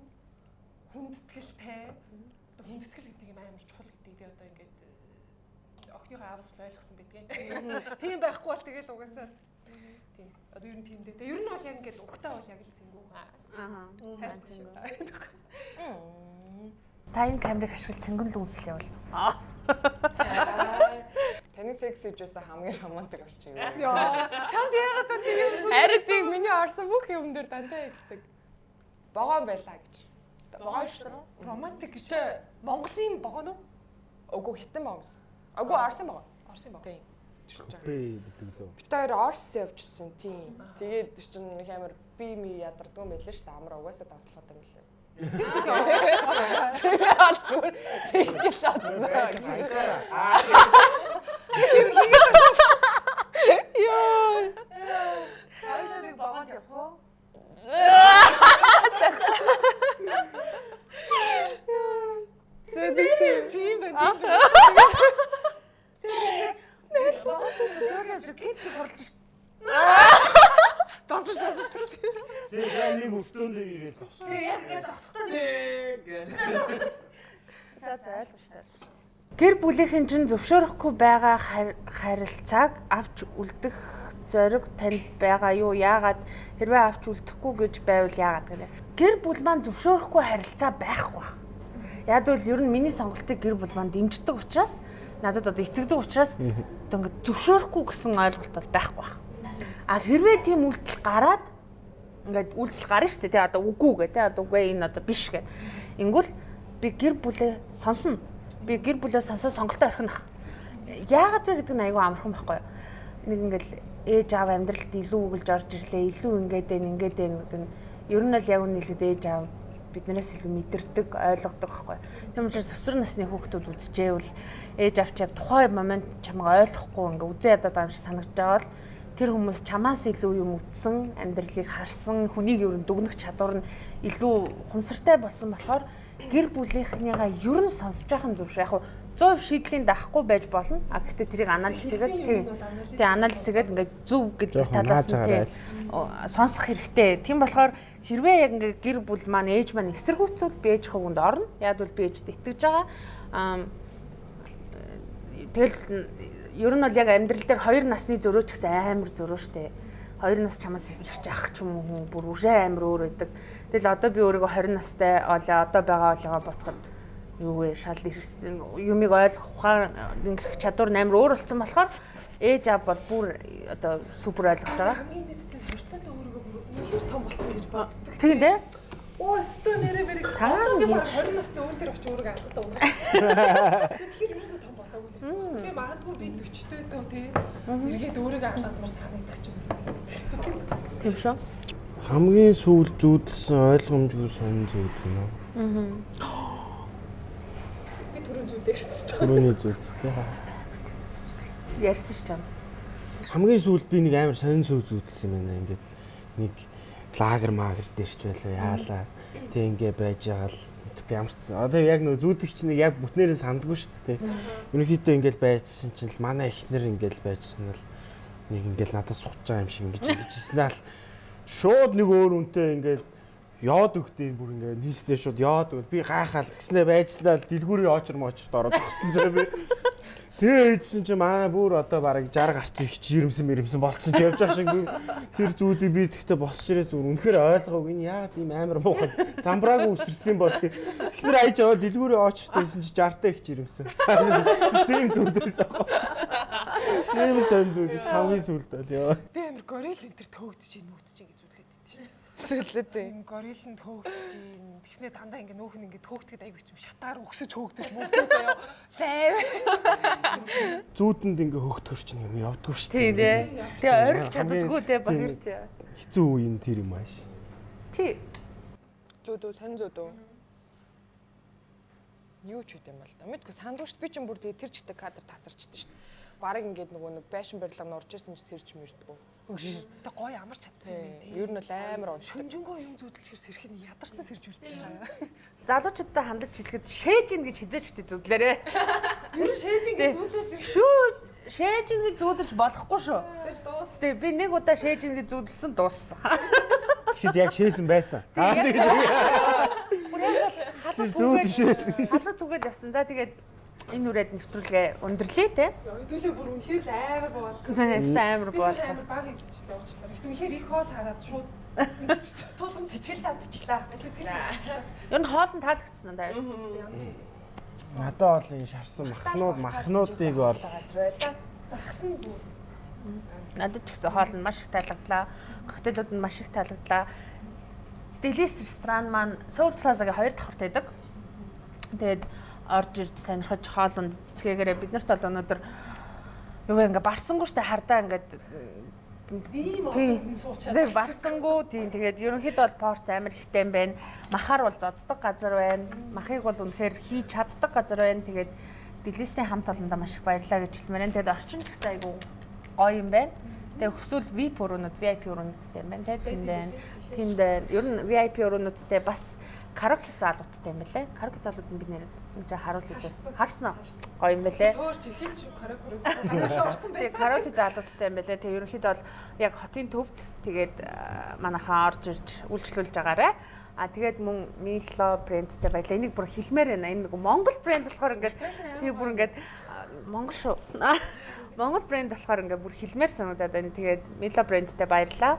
Speaker 3: хүндэтгэлтэй. Одоо хүндэтгэл гэдэг юм амар чухал гэдэг би одоо ингээд охиныхоо ааваас л ойлгосон байдгийг. Тийм байхгүй бол тэгэл угаасаа тийм. Одоо ер нь тийм дээ. Ер нь бол яг ингээд ухтаа бол яг л зингүү.
Speaker 1: Та энэ камерыг ашиглаж цэнгэн л үнсэл явуулна.
Speaker 4: Таны секс хийж байсан хамгийн романтик орчин юу?
Speaker 3: Яа, чамд яагаад та тийм юм?
Speaker 4: Харин тийм миний орсон бүх юм дээр дандаа яддаг. Богоон байлаа гэж.
Speaker 3: Богоон шүү дээ. Романтик гэж Монголын богоон уу?
Speaker 4: Үгүй хитэн богоомс. Үгүй орсон богоон. Орсон богоон. Тийм.
Speaker 2: Би гэдэг лөө.
Speaker 4: Бид хоёр Орс явжсэн тийм. Тэгээд чинь нэг амар би ми ядардаг юм байлаа шүү дээ. Амар угаасаа давслах юм билээ. Тийм шүү дээ. Тэгжлээ. Яа.
Speaker 1: аваад явах уу?
Speaker 3: Тийм байна. Досолж асуулт шүү дээ.
Speaker 2: Тэгээ нэг өвтөнд ирээд зогссон.
Speaker 1: Яг ингэ зогссон. За ойлгомжтой. Гэр бүлийнхэн чинь зөвшөөрөхгүй байгаа харилцааг авч үлдэх зориг танд байгаа юу? Яагаад хэрвээ авч үлдэхгүй гэж байвал яагаад гэнэ? Гэр бүл маань зөвшөөрөхгүй харилцаа байхгүй байна. Яг бол ер нь миний сонголтыг гэр бүл маань дэмждэг учраас надад одоо итгэдэг учраас одоо ингэ зөвшөөрөхгүй гэсэн ойлголт бол байхгүй байна. А хэрвээ тийм үйлдэл гараад ингээд үйлдэл гарна шүү дээ тий одоо үгүй гэ тий одоо үгүй энэ одоо биш гэ. Ингүүл би гэр бүлээ сонсно. Би гэр бүлээ сонсоо сонголтоо орхинох. Яагаад вэ гэдэг нь айгүй амархан байхгүй юу? Нэг ингээл ээж аав амьдралд илүү үгэлж орж ирлээ, илүү ингээд гэдэг нь ер нь л яг үнэхээр ээж аав биднээс илүү мэдэрдэг, ойлгодог байхгүй юу? Тийм учраас өсвөр насны хүүхдүүд үзчихээвэл ээж аав чав тухайн момент чамайг ойлгохгүй ингээ үзээ ядаад аим шиг санагдаж байгаа бол тэр хүмүүс чамаас илүү юм үтсэн, амьдралыг харсан, хүнийг ер нь дүгнэх чадвар нь илүү хумсартай болсон болохоор гэр бүлийнхнийгаа ер нь сонсож явах нь зөв шүү. Яг 100% шийдлийн даахгүй байж болно. А гэхдээ тэрийг анализ хийгээд анализ хийгээд ингээд зөв гэдэг талаас нь сонсох хэрэгтэй. Тийм болохоор хэрвээ яг ингээд гэр бүл маань ээж маань эсэргүүцвэл би ээж хөвгөнд орно. Яг бол би ээжд итгэж байгаа. Тэгэл ер нь бол яг амьдрал дээр 2 насны зөрөө ч гэсэн амар зөрөө штэ. 2 нас чамаас их ах ч юм уу бүр үрээ амар өөр байдаг. Тэгэл одоо би өөрийгөө 20 настай олоо одоо байгаа олоогоо бодоход юу вэ шал ирсэн юмыг ойлгох ухаан ингэх чадвар амар өөр болсон болохоор ээж аав бол бүр одоо супер ойлгож байгаа.
Speaker 3: Хамгийн нийтдээ хуртатай өөрийгөө бүр үнэхээр том болсон гэж боддог.
Speaker 1: Тийм дээ.
Speaker 3: Оо өстөө нэрээ мэрэг одоогийн баг 20 настай өөр дээр очиж өөрийгөө алдаад байгаа. Тэгэхээр ерөөсөө том болоогүй л байсан. Тэгээ магадгүй би 40-тэй дөө тий. Эргээд өөрийгөө алдаад санагдах ч юм.
Speaker 1: Тийм шүү.
Speaker 2: Хамгийн сүүл зүүдэлсэн ойлгомжгүй сонин зүйл гэнэ.
Speaker 3: Би түрүүн зүүдэрсэн.
Speaker 2: Түрүүний зүүдстэй.
Speaker 1: Ярьсан ш чам.
Speaker 2: Хамгийн сүүлд би нэг амар сонин зүүдэлсэн юм байна. Ингээд нэг лагер магер дээрч байлаа яалаа. Тэг ингээ байж байгаа л ямар ч одоо яг нөө зүүдэгч нэг яг бүтнээрээ сандгүй шүү дээ. Ерөнхийдөө ингээл байжсэн чинь л манай эхнэр ингээл байжсэн л нэг ингээл надад сууж байгаа юм шиг ингэжсэн л шууд нэг өөр үнтэй ингээд яод өгдөө бүр ингээд нийслээ шууд яод өгд би гайхаал гэснээр байжснаа л дэлгүүрийн очор мочорт ороод төгссөн зөө би тэгээ ийдсэн чи манай бүр одоо бараг 60 гарц их жирэмсэн болцсон ч явж байгаа шиг тэр зүйлийг би тэгтээ босч ирээ зүгээр үнэхээр ойлгоогүй энэ яагаад ийм амар муухай замбрааг үсэрсэн бол ихнэр аяж аваад дэлгүүрийн очортойсэн чи 60 та их жирэмсэн тийм зүйлээс ийм сон зүйлс хамгийн сүлд бол ёо
Speaker 3: Би амар горил энэ төр төөгдөж ийн нүгдэж ийн гэж үзлээд байдсан шүү дээ.
Speaker 4: Сүлээд
Speaker 3: Тийм горилн төөгдөж ийн. Тэгснэ дандаа ингэ нөөх нь ингэ төөгдөд айгүй юм шатаар өгсөж хөөгдөж мөгдөж заяа. Лайв.
Speaker 2: зүүдэнд ингээ хөхтгөр чинь юм явдгүй шүү
Speaker 1: Тийм дээ. Тэгээ ойрлж чаддаггүй дээ бахирч.
Speaker 2: хэцүү үе нь тэр юм ааш.
Speaker 1: Тий.
Speaker 4: зүүдөө сонин зүүдөө. Юу ч үт юм бол та. Мэдгүй сандуушт би ч юм бүр тэр чигтэй кадр тасарчдээ шүү дээ. Бараг ингээд нөгөө нэг байшин барилга нурж ирсэн ч сэрж мэрдгүү.
Speaker 3: Тэ гоё амар чаддаг юм тий.
Speaker 4: Ер нь бол амар он.
Speaker 3: Шүнжэнгөө юм зүүдэлчээр сэрх нь ядарсан сэрж үрдэж байгаа.
Speaker 1: Залуучуудтай хандаж хэлэхэд шээж ин гэж хизээч үтэй зүдлээрээ.
Speaker 3: Юу шээж ингэ зүүдэлж
Speaker 1: Шүү шээж ин гэж зүүдэлж болохгүй шүү.
Speaker 3: тэр дуус.
Speaker 1: Тэ би нэг удаа шээж ин гэж зүүдэлсэн дууссан.
Speaker 2: Тэгэхэд яг шээсэн байсан.
Speaker 1: Бүр яг халуун
Speaker 2: зүүд шээсэн.
Speaker 1: халуун түгээл явсан. За тэгээд энэ үрээд нэвтрүүлгээ өндөрлөө те.
Speaker 3: Хэдүүлээ бүр үнэхээр л амар болоо.
Speaker 1: Тэст амар
Speaker 3: Би
Speaker 1: бол.
Speaker 3: амар бага идчихлээ уучлаарай. Ихт үнэхээр их хоол хараад шууд тулгам сэжил задчихлаа. Сэтгэл задчихлаа.
Speaker 1: Ер нь хоолн таалагдсан надад.
Speaker 2: Надад бол энэ шарсан махнуудыг бол
Speaker 3: Загсан бүр.
Speaker 1: Надад ч гэсэн хоол нь маш их таалагдлаа. Коктейлүүд нь маш их таалагдлаа. Делис ресторан маань Soul Plaza-гийн 2 давхарт байдаг. Тэгээд орж ирж сонирхож хоолнд цэцгээгээрээ бид нарт бол өнөөдөр юу ингээ барсангүй штэ хардаа ингээд
Speaker 3: Тийм олон суучаад.
Speaker 1: Тэгээ барсангүй тийм тэгээд ерөнхийдөө бол порц амар ихтэй юм байна. Махаар бол зоддог газар байна. Махыг бол үнэхээр хийж чаддаг газар байна. Тэгээд Делисийн хамт олондоо маш их баярлалаа гэж хэлмээр байна. Тэгээд орчин ч гэсэн айгүй гоё юм байна. Тэгээ хүсвэл VIP өрөөнүүдтэй юм байна те. Тэнд ер нь VIP өрөөнүүдтэй бас караоке залуудтай юм байлээ. Караоке залуудын бид нэр харуулж харсан уу? Гоё юм байлээ.
Speaker 3: Төөрч ихэлж караоке орсон байсан.
Speaker 1: Караоке залуудтай юм байлээ. Тэгээ ерөнхийдөө бол яг хотын төвд тэгээд манайхаа орж ирж үйлчлүүлж байгаарэ. Тэгээд мөн Milo брэндтэй баялаа. Энийг бүр хэлмээр байна. Энэ нэг Монгол брэнд болохоор ингээд тэг бүр ингээд Монгол шүү. Монгол брэнд болохоор ингээд бүр хэлмээр санагдаад байна. Тэгээд Milo брэндтэй баярлаа.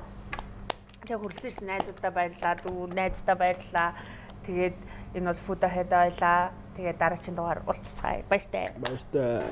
Speaker 1: Тэгээд хүрэлцэн ирсэн найзуудаа баярлаа. Дүү найздаа баярлаа. Тэгээд энэ бол Food Ahead байлаа. Тэгээд дараагийн дугаар уулзцгаая. Баяртай.
Speaker 2: Баяртай.